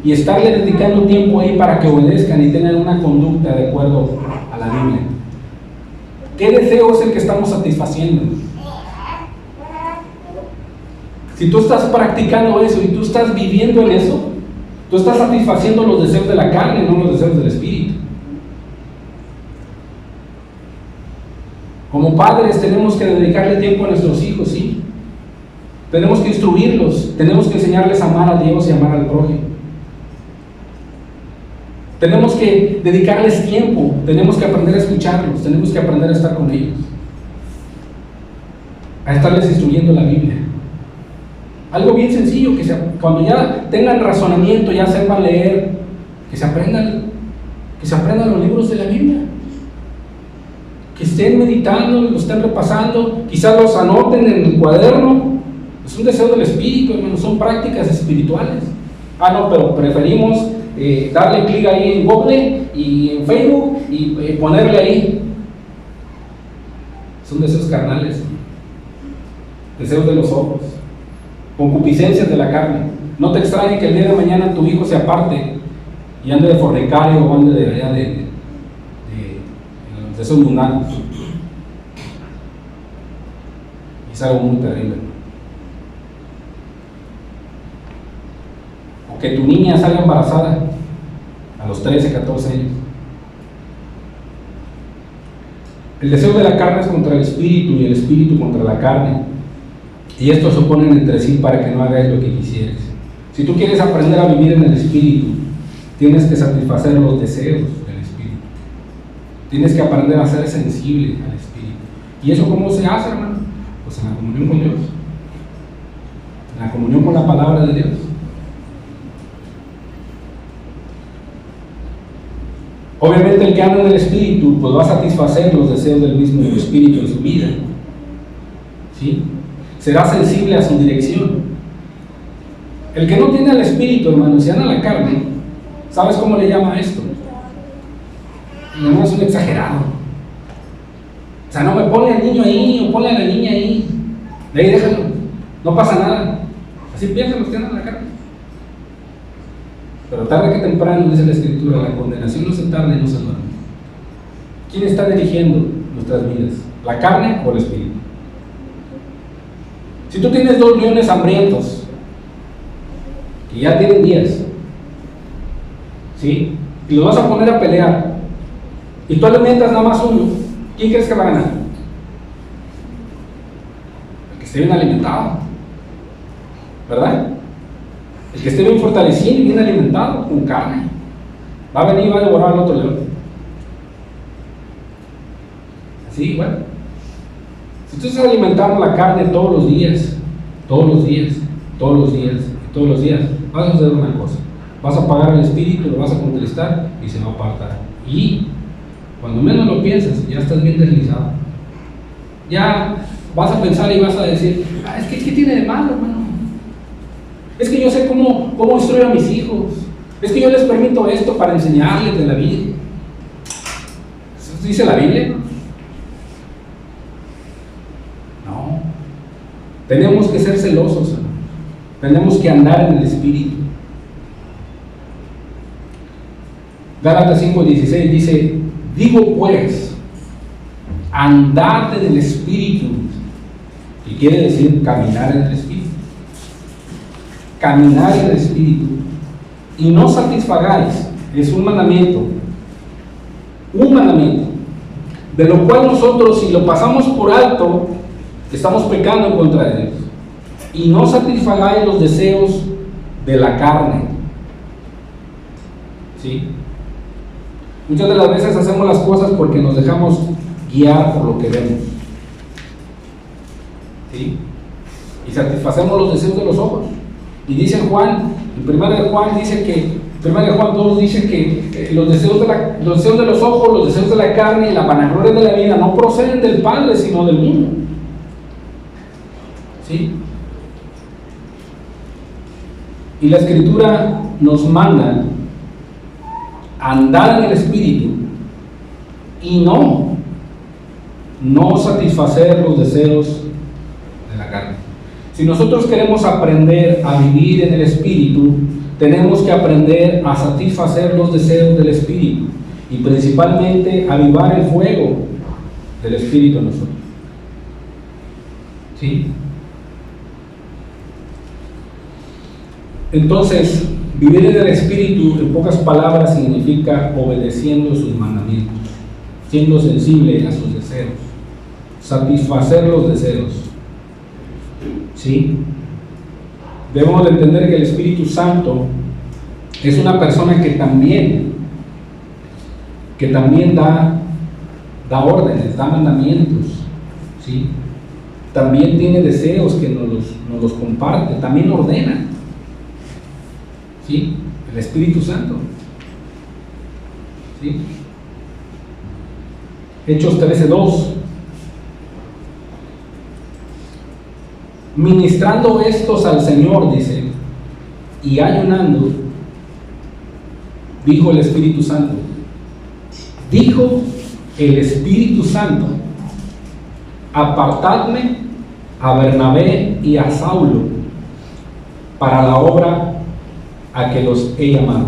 y estarle dedicando tiempo ahí para que obedezcan y tengan una conducta de acuerdo a la Biblia. ¿Qué deseo es el que estamos satisfaciendo? Si tú estás practicando eso y tú estás viviendo en eso, tú estás satisfaciendo los deseos de la carne, no los deseos del Espíritu. Como padres tenemos que dedicarle tiempo a nuestros hijos, sí. Tenemos que instruirlos, tenemos que enseñarles a amar a Dios y amar al prójimo. Tenemos que dedicarles tiempo, tenemos que aprender a escucharlos, tenemos que aprender a estar con ellos, a estarles instruyendo la Biblia. Algo bien sencillo, cuando ya tengan razonamiento, ya sepan leer, que se aprendan los libros de la Biblia, que estén meditando, los estén repasando, quizás los anoten en el cuaderno. Es un deseo del Espíritu, hermanos, son prácticas espirituales. No, pero preferimos darle clic ahí en Google y en Facebook y ponerle ahí. Son deseos carnales, deseos de los ojos, concupiscencias de la carne. No te extrañe que el día de mañana tu hijo se aparte y ande de fornicario o ande de allá de los deseos mundanos. Es algo muy terrible. Que tu niña salga embarazada a los 13, 14 años. El deseo de la carne es contra el Espíritu y el Espíritu contra la carne. Y estos se oponen entre sí para que no hagáis lo que quisieres. Si tú quieres aprender a vivir en el Espíritu, tienes que satisfacer los deseos del Espíritu. Tienes que aprender a ser sensible al Espíritu. ¿Y eso cómo se hace, hermano? Pues en la comunión con Dios. En la comunión con la palabra de Dios. Obviamente el que anda en el Espíritu pues va a satisfacer los deseos del mismo Espíritu en su vida, ¿sí? Será sensible a su dirección. El que no tiene el Espíritu, hermano, si anda en la carne, ¿sabes cómo le llama a esto? No, es un exagerado. O sea, no me pone al niño ahí o ponle a la niña ahí. De ahí déjalo, no pasa nada. Así piensan los que andan en la carne. Pero tarde que temprano, dice la Escritura, la condenación no se tarda y no se duerme. ¿Quién está dirigiendo nuestras vidas? ¿La carne o el Espíritu? Si tú tienes 2 leones hambrientos que ya tienen días, ¿sí? Y los vas a poner a pelear y tú alimentas nada más uno, ¿quién crees que va a ganar? El que esté bien alimentado, ¿verdad? El que esté bien fortalecido y bien alimentado con carne va a venir y va a devorar al otro león. Así, bueno, si tú estás alimentando la carne todos los días, vas a hacer una cosa: vas a apagar el espíritu, lo vas a contristar y se va a apartar. Y cuando menos lo piensas, ya estás bien deslizado. Ya vas a pensar y vas a decir: es que ¿qué tiene de malo, hermano? Es que yo sé cómo instruir a mis hijos. Es que yo les permito esto para enseñarles de la vida. ¿Eso dice la Biblia? No. Tenemos que ser celosos, hermano. Tenemos que andar en el Espíritu. Gálatas 5:16 dice: digo pues, andad en el Espíritu. Y quiere decir caminar en el Espíritu. Caminar en el Espíritu. Y no satisfagáis, es un mandamiento, de lo cual nosotros, si lo pasamos por alto, estamos pecando en contra de Dios. Y no satisfagáis los deseos de la carne. ¿Sí? Muchas de las veces hacemos las cosas porque nos dejamos guiar por lo que vemos. ¿Sí? Y satisfacemos los deseos de los ojos. Y dice Juan, en 1 de Juan dice que, 1 de Juan 2 dice que los deseos de los ojos, los deseos de la carne y la vanagloria de la vida no proceden del Padre, sino del mundo. ¿Sí? Y la Escritura nos manda a andar en el Espíritu y no satisfacer los deseos de la carne. Si nosotros queremos aprender a vivir en el Espíritu, tenemos que aprender a satisfacer los deseos del Espíritu y principalmente avivar el fuego del Espíritu en nosotros. ¿Sí? Entonces, vivir en el Espíritu, en pocas palabras, significa obedeciendo sus mandamientos, siendo sensible a sus deseos, satisfacer los deseos. ¿Sí? Debemos de entender que el Espíritu Santo es una persona que también da órdenes, da mandamientos. ¿Sí? También tiene deseos que nos los comparte, también ordena. ¿Sí? El Espíritu Santo. ¿Sí? Hechos 13:2. Ministrando estos al Señor, dice, y ayunando, dijo el Espíritu Santo. Dijo el Espíritu Santo: apartadme a Bernabé y a Saulo para la obra a que los he llamado.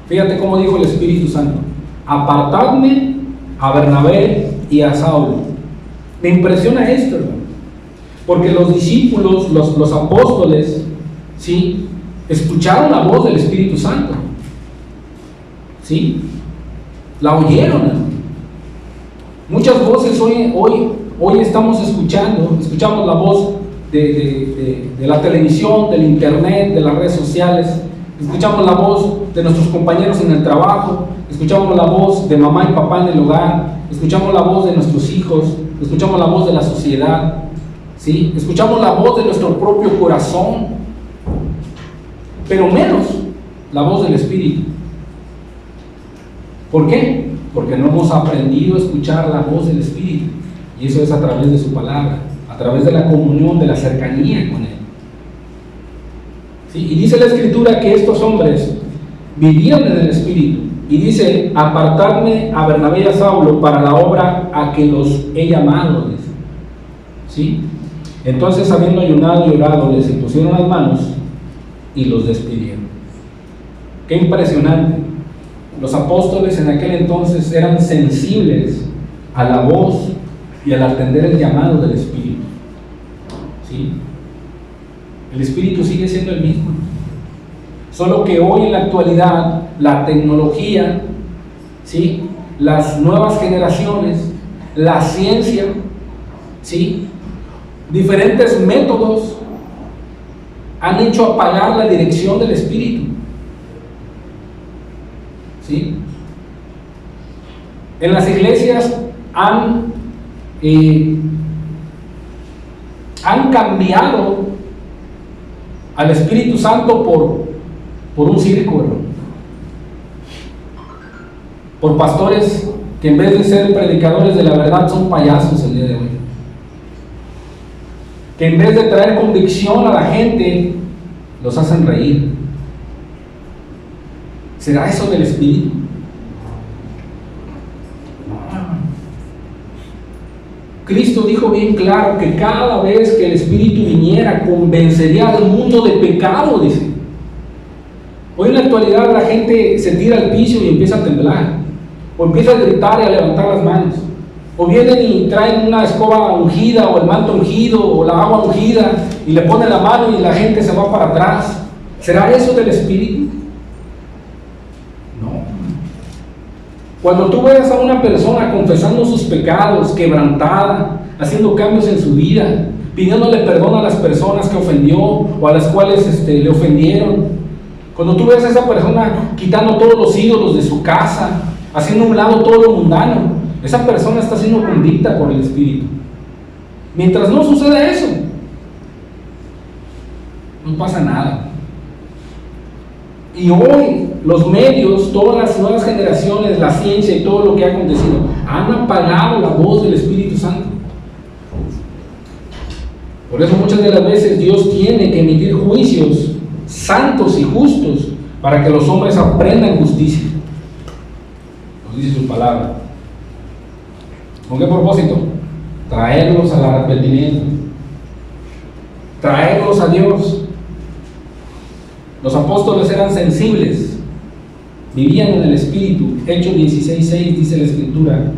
Fíjate cómo dijo el Espíritu Santo: apartadme a Bernabé y a Saulo. Me impresiona esto, hermano, porque los discípulos, los apóstoles, ¿sí?, escucharon la voz del Espíritu Santo. ¿Sí? La oyeron, hermano. Muchas voces hoy estamos escuchamos la voz de la televisión, del internet, de las redes sociales. Escuchamos la voz de nuestros compañeros en el trabajo, escuchamos la voz de mamá y papá en el hogar, escuchamos la voz de nuestros hijos, escuchamos la voz de la sociedad, ¿sí? Escuchamos la voz de nuestro propio corazón, pero menos la voz del Espíritu. ¿Por qué? Porque no hemos aprendido a escuchar la voz del Espíritu, y eso es a través de su palabra, a través de la comunión, de la cercanía con Él. ¿Sí? Y dice la Escritura que estos hombres vivían en el Espíritu, y dice: apartadme a Bernabé y a Saulo para la obra a que los he llamado, dice. ¿Sí? Entonces, habiendo ayunado y orado, les impusieron las manos y los despidieron. Qué impresionante. Los apóstoles en aquel entonces eran sensibles a la voz y al atender el llamado del Espíritu. ¿Sí? El Espíritu sigue siendo el mismo, solo que hoy en la actualidad la tecnología, ¿sí?, las nuevas generaciones, la ciencia, ¿sí?, diferentes métodos han hecho apagar la dirección del Espíritu. ¿Sí? En las iglesias han cambiado al Espíritu Santo por un circo, ¿no? Por pastores que en vez de ser predicadores de la verdad son payasos el día de hoy, que en vez de traer convicción a la gente los hacen reír. ¿Será eso del Espíritu? Cristo dijo bien claro que cada vez que el Espíritu viniera convencería al mundo de pecado, dice. Hoy en la actualidad la gente se tira al piso y empieza a temblar, o empieza a gritar y a levantar las manos, o vienen y traen una escoba ungida o el manto ungido o la agua ungida y le ponen la mano y la gente se va para atrás. ¿Será eso del Espíritu? No. Cuando tú ves a una persona confesando sus pecados, quebrantada, haciendo cambios en su vida, pidiéndole perdón a las personas que ofendió o a las cuales le ofendieron, cuando tú ves a esa persona quitando todos los ídolos de su casa, haciendo a un lado todo lo mundano, esa persona está siendo convicta por el Espíritu. Mientras no suceda eso, no pasa nada. Y hoy los medios, todas las nuevas generaciones, la ciencia y todo lo que ha acontecido, han apagado la voz del Espíritu Santo. Por eso muchas de las veces Dios tiene que emitir juicios santos y justos para que los hombres aprendan justicia. Nos dice su palabra. ¿Con qué propósito? Traerlos al arrepentimiento, traerlos a Dios. Los apóstoles eran sensibles, vivían en el Espíritu. Hechos 16:6 dice la Escritura: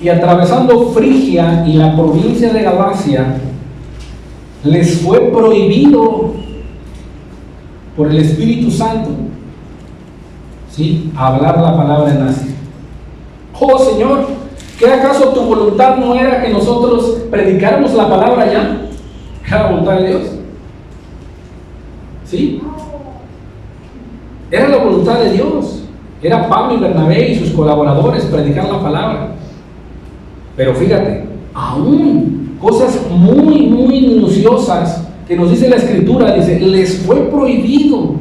y atravesando Frigia y la provincia de Galacia, les fue prohibido por el Espíritu Santo, ¿sí?, hablar la palabra en Asia. Oh Señor, ¿qué acaso tu voluntad no era que nosotros predicáramos la palabra ya? Era la voluntad de Dios. ¿Sí? Era la voluntad de Dios. Era Pablo y Bernabé y sus colaboradores predicar la palabra. Pero fíjate, aún cosas muy, muy minuciosas que nos dice la Escritura, dice, les fue prohibido.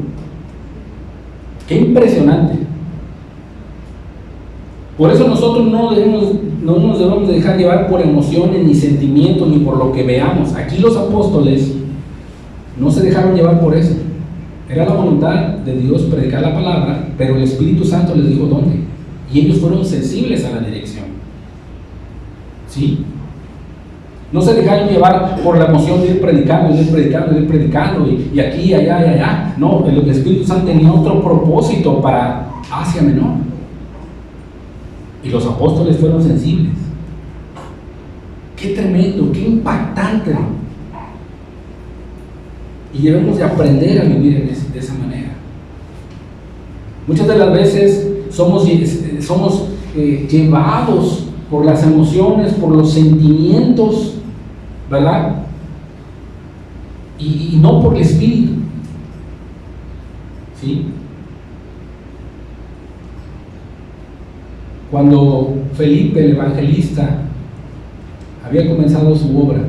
Qué impresionante. Por eso nosotros no nos debemos de dejar llevar por emociones, ni sentimientos, ni por lo que veamos. Aquí los apóstoles no se dejaron llevar por eso. Era la voluntad de Dios predicar la palabra, pero el Espíritu Santo les dijo dónde. Y ellos fueron sensibles a la dirección. ¿Sí? No se dejaron llevar por la emoción de ir predicando, y aquí, y allá, y allá. No, el Espíritu Santo tenía otro propósito para Asia Menor. Y los apóstoles fueron sensibles. Qué tremendo, qué impactante. Y debemos de aprender a vivir de esa manera. Muchas de las veces somos llevados por las emociones, por los sentimientos, ¿verdad? Y no por el Espíritu. ¿Sí? Cuando Felipe el evangelista había comenzado su obra,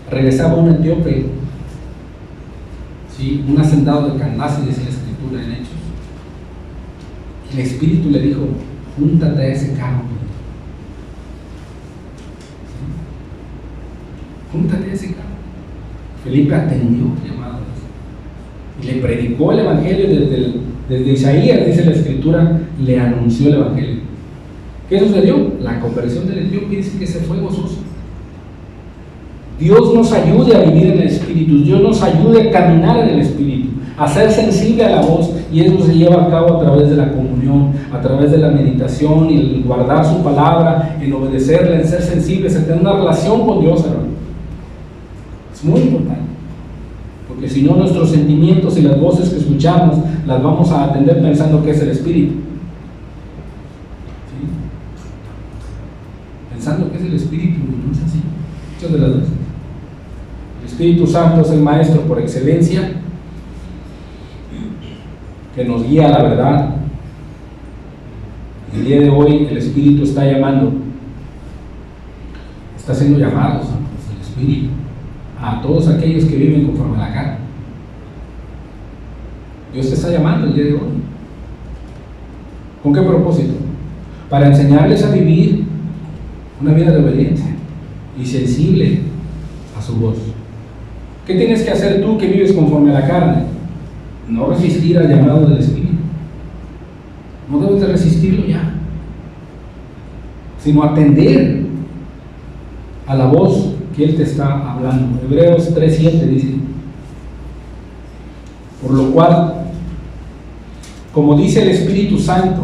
regresaba un etíope, ¿sí?, un hacendado de Candace, dice la Escritura. escritura en Hechos. El Espíritu le dijo: júntate a ese carro. Júntate a ese carro. Felipe atendió el llamado y le predicó el Evangelio desde Isaías, dice la Escritura, le anunció el Evangelio. ¿Qué sucedió? La conversión del etíope dice que se fue gozoso. Dios nos ayude a vivir en el Espíritu, Dios nos ayude a caminar en el Espíritu, a ser sensible a la voz, y eso se lleva a cabo a través de la comunión, a través de la meditación y el guardar su palabra, en obedecerla, en ser sensibles, en tener una relación con Dios, hermano. Es muy importante, porque si no, nuestros sentimientos y las voces que escuchamos las vamos a atender pensando que es el Espíritu. ¿Sí? Pensando que es el Espíritu, no es así. Muchas de las veces. El Espíritu Santo es el Maestro por excelencia, que nos guía a la verdad. El día de hoy el Espíritu está llamando, está siendo llamados el Espíritu a todos aquellos que viven conforme a la carne. Dios te está llamando el día de hoy. ¿Con qué propósito? Para enseñarles a vivir una vida de obediencia y sensible a su voz. ¿Qué tienes que hacer tú que vives conforme a la carne? No resistir al llamado del Espíritu. No debes de resistirlo ya, sino atender a la voz que Él te está hablando. Hebreos 3:7 dice: por lo cual, como dice el Espíritu Santo,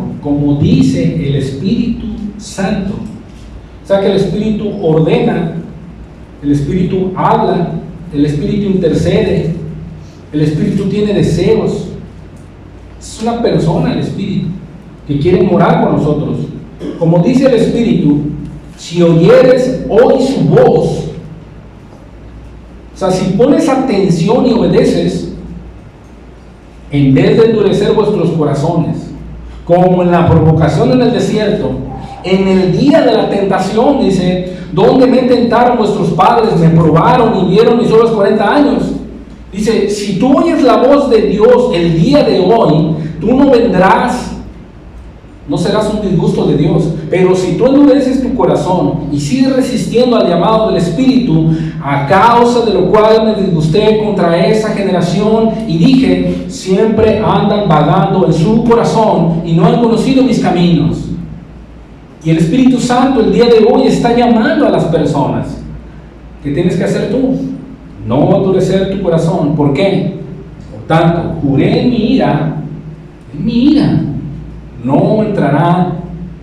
o sea que el Espíritu ordena, el Espíritu habla, el Espíritu intercede, el Espíritu tiene deseos. Es una persona el Espíritu que quiere morar con nosotros. Como dice el Espíritu: si oyeres hoy su voz, o sea, si pones atención y obedeces, en vez de endurecer vuestros corazones, como en la provocación en el desierto, en el día de la tentación, dice, donde me tentaron vuestros padres, me probaron y vieron mis obras 40 años. Dice, si tú oyes la voz de Dios el día de hoy, tú no vendrás, no serás un disgusto de Dios. Pero si tú endureces tu corazón y sigues resistiendo al llamado del Espíritu, a causa de lo cual me disgusté contra esa generación y dije, siempre andan vagando en su corazón y no han conocido mis caminos. Y el Espíritu Santo el día de hoy está llamando a las personas. ¿Qué tienes que hacer tú? No endurecer tu corazón. ¿Por qué? Por tanto, juré en mi ira, no entrará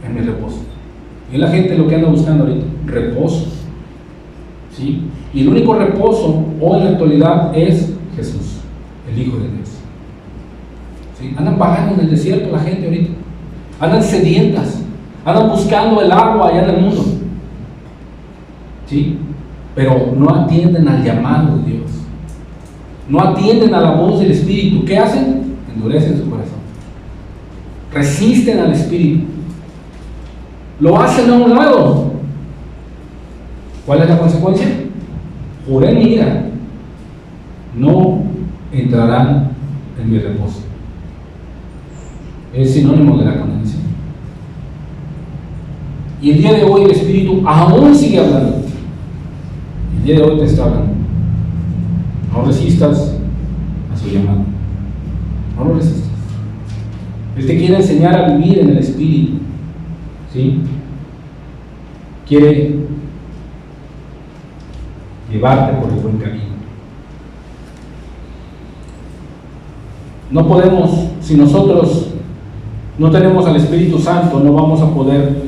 en mi reposo. Y la gente lo que anda buscando ahorita, reposo. ¿Sí? Y el único reposo hoy en la actualidad es Jesús, el Hijo de Dios. ¿Sí? Andan vagando en el desierto la gente ahorita. Andan sedientas. Andan buscando el agua allá en el mundo. ¿Sí? Pero no atienden al llamado de Dios. No atienden a la voz del Espíritu. ¿Qué hacen? Endurecen su corazón. Resisten al Espíritu. Lo hacen a un lado. ¿Cuál es la consecuencia? Juré en mi ira, no entrarán en mi reposo. Es sinónimo de la condenación. Y el día de hoy el Espíritu aún sigue hablando. El día de hoy te está hablando. No resistas a su llamado. No lo resistas. Él te quiere enseñar a vivir en el Espíritu. ¿Sí? Quiere llevarte por el buen camino. No podemos, si nosotros no tenemos al Espíritu Santo, no vamos a poder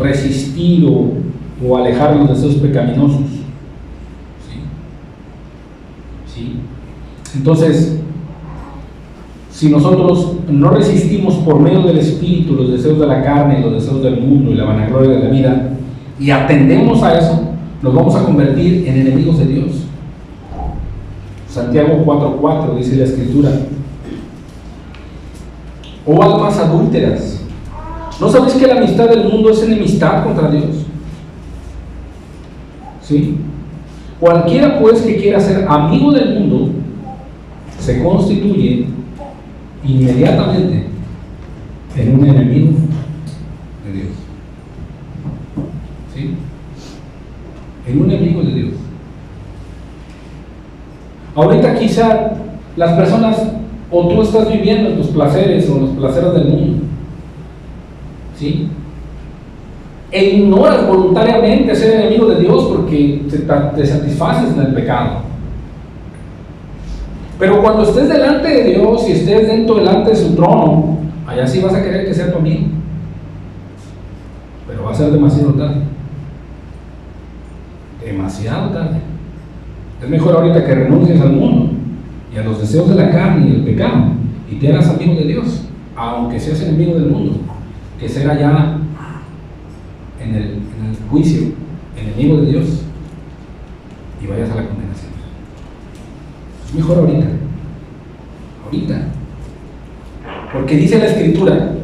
resistir o alejar los deseos pecaminosos. ¿Sí? Entonces, si nosotros no resistimos por medio del Espíritu los deseos de la carne, los deseos del mundo y la vanagloria de la vida, y atendemos a eso, nos vamos a convertir en enemigos de Dios. Santiago 4:4 dice la Escritura: oh almas adúlteras, ¿no sabéis que la amistad del mundo es enemistad contra Dios? ¿Sí? Cualquiera pues que quiera ser amigo del mundo se constituye inmediatamente en un enemigo de Dios. ¿Sí? En un enemigo de Dios. Ahorita quizá las personas, o tú estás viviendo en tus placeres o en los placeres del mundo, ¿sí? E ignoras voluntariamente ser enemigo de Dios porque te satisfaces en el pecado. Pero cuando estés delante de Dios y estés delante de su trono, allá sí vas a querer que sea tu amigo. Pero va a ser demasiado tarde. Demasiado tarde. Es mejor ahorita que renuncies al mundo y a los deseos de la carne y el pecado y te hagas amigo de Dios, aunque seas enemigo del mundo, que ser allá en el juicio enemigo de Dios y vayas a la condenación. Es mejor ahorita. Porque dice la Escritura,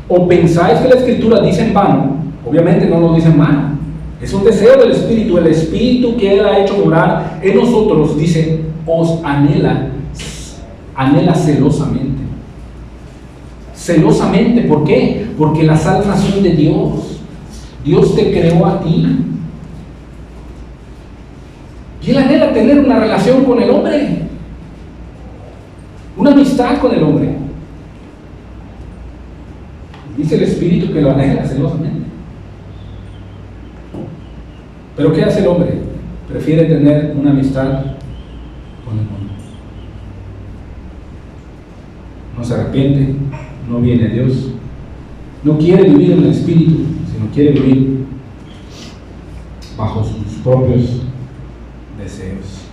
o pensáis que la Escritura dice en vano. Obviamente no lo dice en vano, es un deseo del Espíritu. El Espíritu que Él ha hecho morar en nosotros, dice, os anhela celosamente. Celosamente, ¿por qué? Porque las almas son de Dios. Dios te creó a ti. Y Él anhela tener una relación con el hombre, una amistad con el hombre. Dice el Espíritu que lo anhela celosamente. Pero ¿qué hace el hombre? Prefiere tener una amistad con el mundo. No se arrepiente, no viene a Dios, no quiere vivir en el Espíritu, sino quiere vivir bajo sus propios deseos.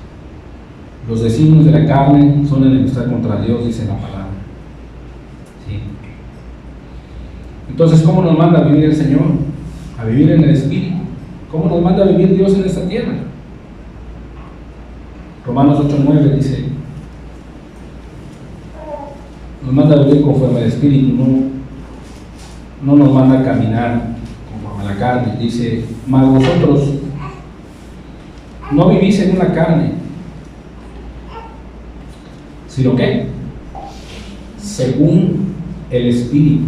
Los designios de la carne son enemistad contra Dios, dice la palabra. ¿Sí? Entonces, ¿cómo nos manda a vivir el Señor? A vivir en el Espíritu. ¿Cómo nos manda a vivir Dios en esta tierra? Romanos 8:9 dice, nos manda a vivir conforme al Espíritu, no nos manda a caminar conforme a la carne. Dice, mas vosotros no vivís en una carne, sino que según el Espíritu.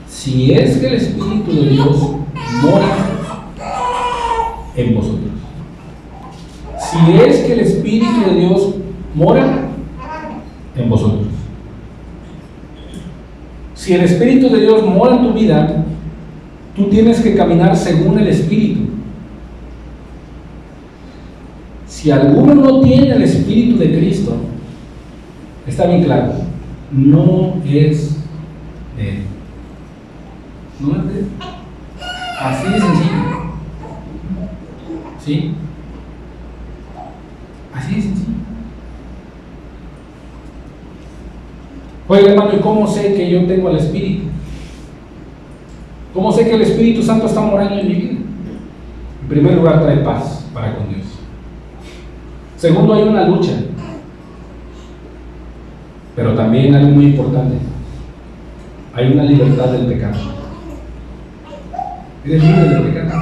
Si es que el Espíritu de Dios mora en vosotros. Si es que el Espíritu de Dios mora en vosotros. Si el Espíritu de Dios mora en tu vida, tú tienes que caminar según el Espíritu. Si alguno no tiene el Espíritu de Cristo, está bien claro, no es de Él. No es de Él. Así de sencillo. ¿Sí? Así de sencillo. Oye, hermano, ¿y cómo sé que yo tengo el Espíritu? ¿Cómo sé que el Espíritu Santo está morando en mi vida? En primer lugar, trae paz para con Dios. Segundo, hay una lucha. Pero también algo muy importante. Hay una libertad del pecado. Eres libre del pecado.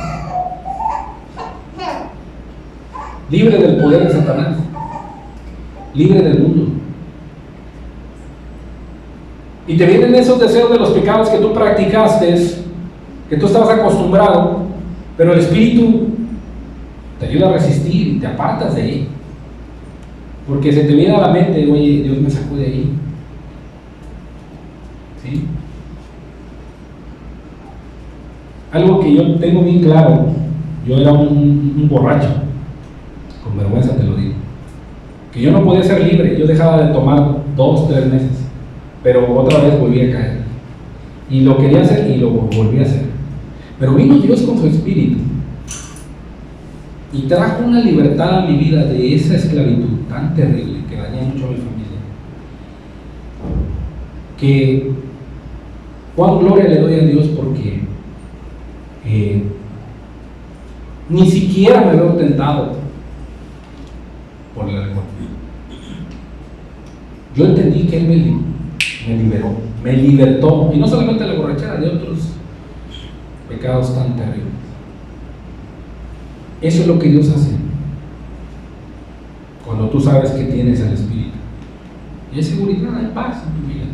Libre del poder de Satanás. Libre del mundo. Y te vienen esos deseos de los pecados que tú practicaste, que tú estabas acostumbrado, pero el Espíritu te ayuda a resistir y te apartas de ahí. Porque se te viene a la mente, oye, Dios me sacó de ahí. ¿Sí? Algo que yo tengo bien claro, yo era un borracho, con vergüenza te lo digo, que yo no podía ser libre. Yo dejaba de tomar 2, 3 meses, pero otra vez volví a caer, y lo quería hacer y lo volví a hacer. Pero vino Dios con su Espíritu y trajo una libertad a mi vida de esa esclavitud tan terrible que daña mucho a mi familia, que cuán gloria le doy a Dios, porque ni siquiera me veo tentado por el alcohol. Yo entendí que Él me libertó, y no solamente la borrachera, de otros pecados tan terribles. Eso es lo que Dios hace cuando tú sabes que tienes el Espíritu Y hay seguridad, hay paz en tu vida.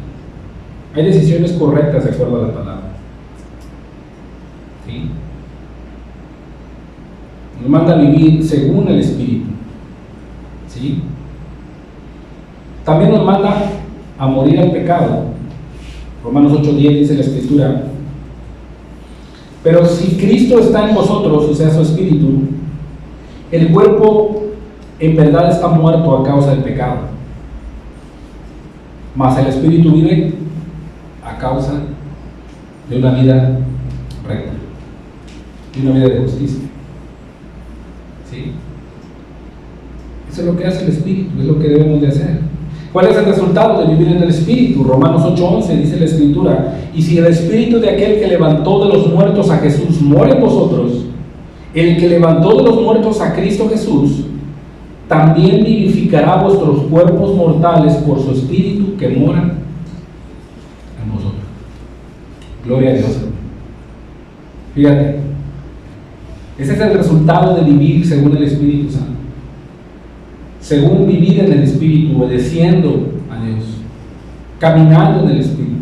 Hay decisiones correctas de acuerdo a la palabra. ¿Sí? Nos manda a vivir según el Espíritu. ¿Sí? También nos manda a morir al pecado. Romanos 8:10 dice la Escritura: pero si Cristo está en vosotros, o sea, su Espíritu, el cuerpo en verdad está muerto a causa del pecado, mas el Espíritu vive a causa de una vida recta, de una vida de justicia. ¿Sí? Eso es lo que hace el Espíritu, es lo que debemos de hacer. ¿Cuál es el resultado de vivir en el Espíritu? Romanos 8:11 dice la Escritura: y si el Espíritu de aquel que levantó de los muertos a Jesús mora en vosotros, el que levantó de los muertos a Cristo Jesús también vivificará vuestros cuerpos mortales por su Espíritu que mora en vosotros. Gloria a Dios. Fíjate, ese es el resultado de vivir según el Espíritu Santo, según vivir en el Espíritu, obedeciendo a Dios, caminando en el Espíritu.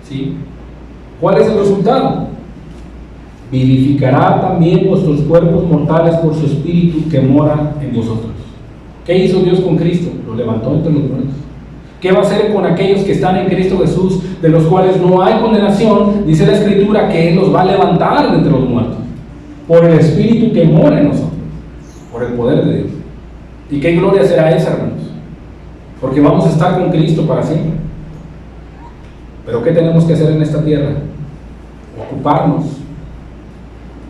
¿Sí? ¿Cuál es el resultado? Vivificará también vuestros cuerpos mortales por su Espíritu que mora en vosotros. ¿Qué hizo Dios con Cristo? Lo levantó entre los muertos. ¿Qué va a hacer con aquellos que están en Cristo Jesús, de los cuales no hay condenación? Dice la Escritura que Él los va a levantar de entre los muertos por el Espíritu que mora en nosotros, por el poder de Dios. ¿Y qué gloria será esa, hermanos? Porque vamos a estar con Cristo para siempre. Pero ¿qué tenemos que hacer en esta tierra? Ocuparnos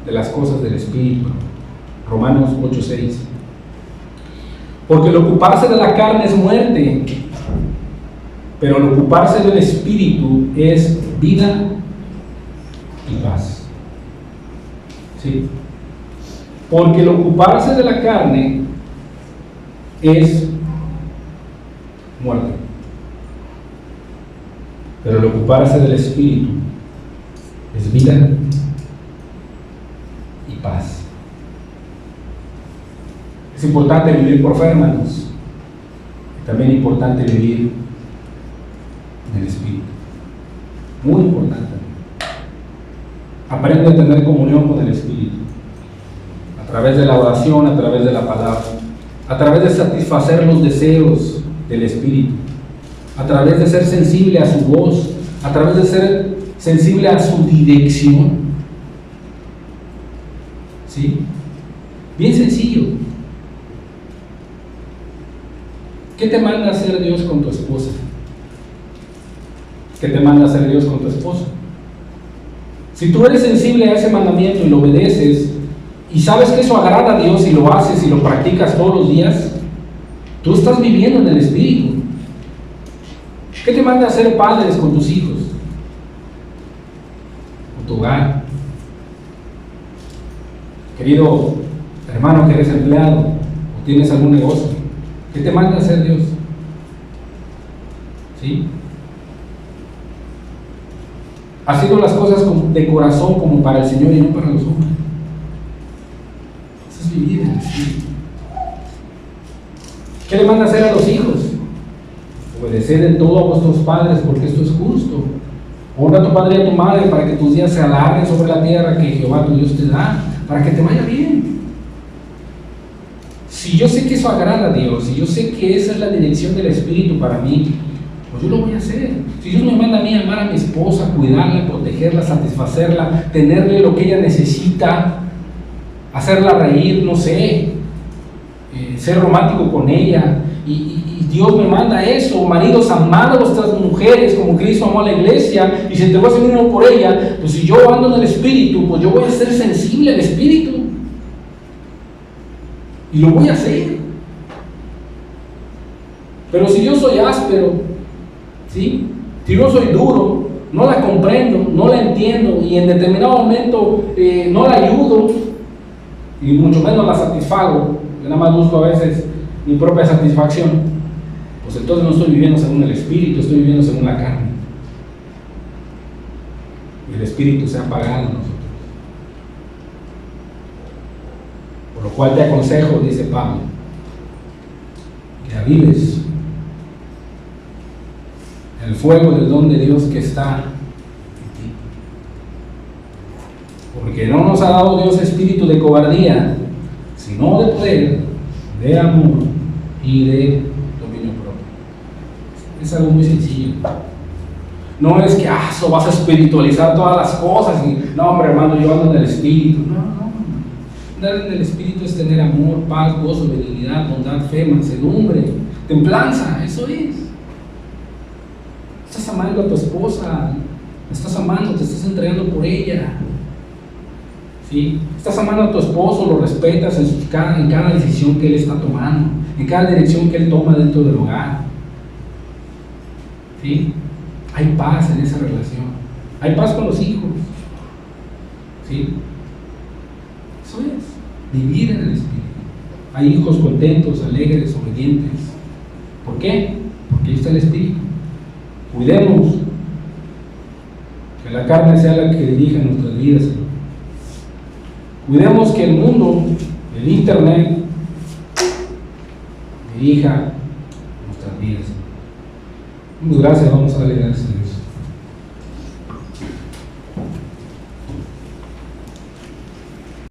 de las cosas del Espíritu. Romanos 8:6. Porque el ocuparse de la carne es muerte, pero el ocuparse del Espíritu es vida y paz. ¿Sí? Porque el ocuparse de la carne es muerte, pero el ocuparse del Espíritu es vida y paz. Es importante vivir por fe, hermanos. También es importante vivir en el Espíritu. Muy importante. Aprende a tener comunión con el Espíritu a través de la oración, a través de la palabra, a través de satisfacer los deseos del Espíritu, a través de ser sensible a su voz, a través de ser sensible a su dirección. ¿Sí? Bien sencillo. ¿Qué te manda a hacer Dios con tu esposa? ¿Qué te manda a hacer Dios con tu esposa? Si tú eres sensible a ese mandamiento y lo obedeces, y sabes que eso agrada a Dios y lo haces y lo practicas todos los días, tú estás viviendo en el Espíritu. ¿Qué te manda a hacer padres con tus hijos? Con tu hogar. Querido hermano que eres empleado o tienes algún negocio, ¿qué te manda a hacer Dios? ¿Sí? Haciendo las cosas de corazón como para el Señor y no para los hombres. Eso es vivir en el Espíritu. ¿Qué le manda a hacer a los hijos? Obedeced en todo a vuestros padres, porque esto es justo. Honra a tu padre y a tu madre para que tus días se alarguen sobre la tierra que Jehová tu Dios te da, para que te vaya bien. Si yo sé que eso agrada a Dios, si yo sé que esa es la dirección del Espíritu para mí, pues yo lo voy a hacer. Si Dios me manda a mí a amar a mi esposa, cuidarla, protegerla, satisfacerla, tenerle lo que ella necesita, hacerla reír, no sé, ser romántico con ella, y Dios me manda eso: maridos, amad a vuestras mujeres como Cristo amó a la iglesia y se entregó a sí mismo por ella. Pues si yo ando en el Espíritu, pues yo voy a ser sensible al Espíritu y lo voy a hacer. Pero si yo soy áspero, ¿sí? Si yo soy duro, no la comprendo, no la entiendo y en determinado momento no la ayudo y mucho menos la satisfago, yo nada más busco a veces mi propia satisfacción, pues entonces no estoy viviendo según el Espíritu, estoy viviendo según la carne. Y el Espíritu se ha apagado en nosotros. Por lo cual te aconsejo, dice Pablo, que avives el fuego del don de Dios que está en ti. Porque no nos ha dado Dios espíritu de cobardía, sino de poder, de amor y de dominio propio. Es algo muy sencillo. No es que eso vas a espiritualizar todas las cosas y no, hombre, hermano, yo ando en el espíritu. No. Andar en el espíritu es tener amor, paz, gozo, benignidad, bondad, fe, mansedumbre, templanza. Eso es. Estás amando a tu esposa, estás amando, te estás entregando por ella. ¿Sí? Estás amando a tu esposo, lo respetas en cada decisión que él está tomando, en cada dirección que él toma dentro del hogar. ¿Sí? Hay paz en esa relación. Hay paz con los hijos. ¿Sí? Eso es, vivir en el espíritu. Hay hijos contentos, alegres, obedientes. ¿Por qué? Porque ahí está el espíritu. Cuidemos que la carne sea la que dirija nuestras vidas. Cuidemos que el mundo, el internet, dirija nuestras vidas. Muchas gracias, vamos a darle gracias.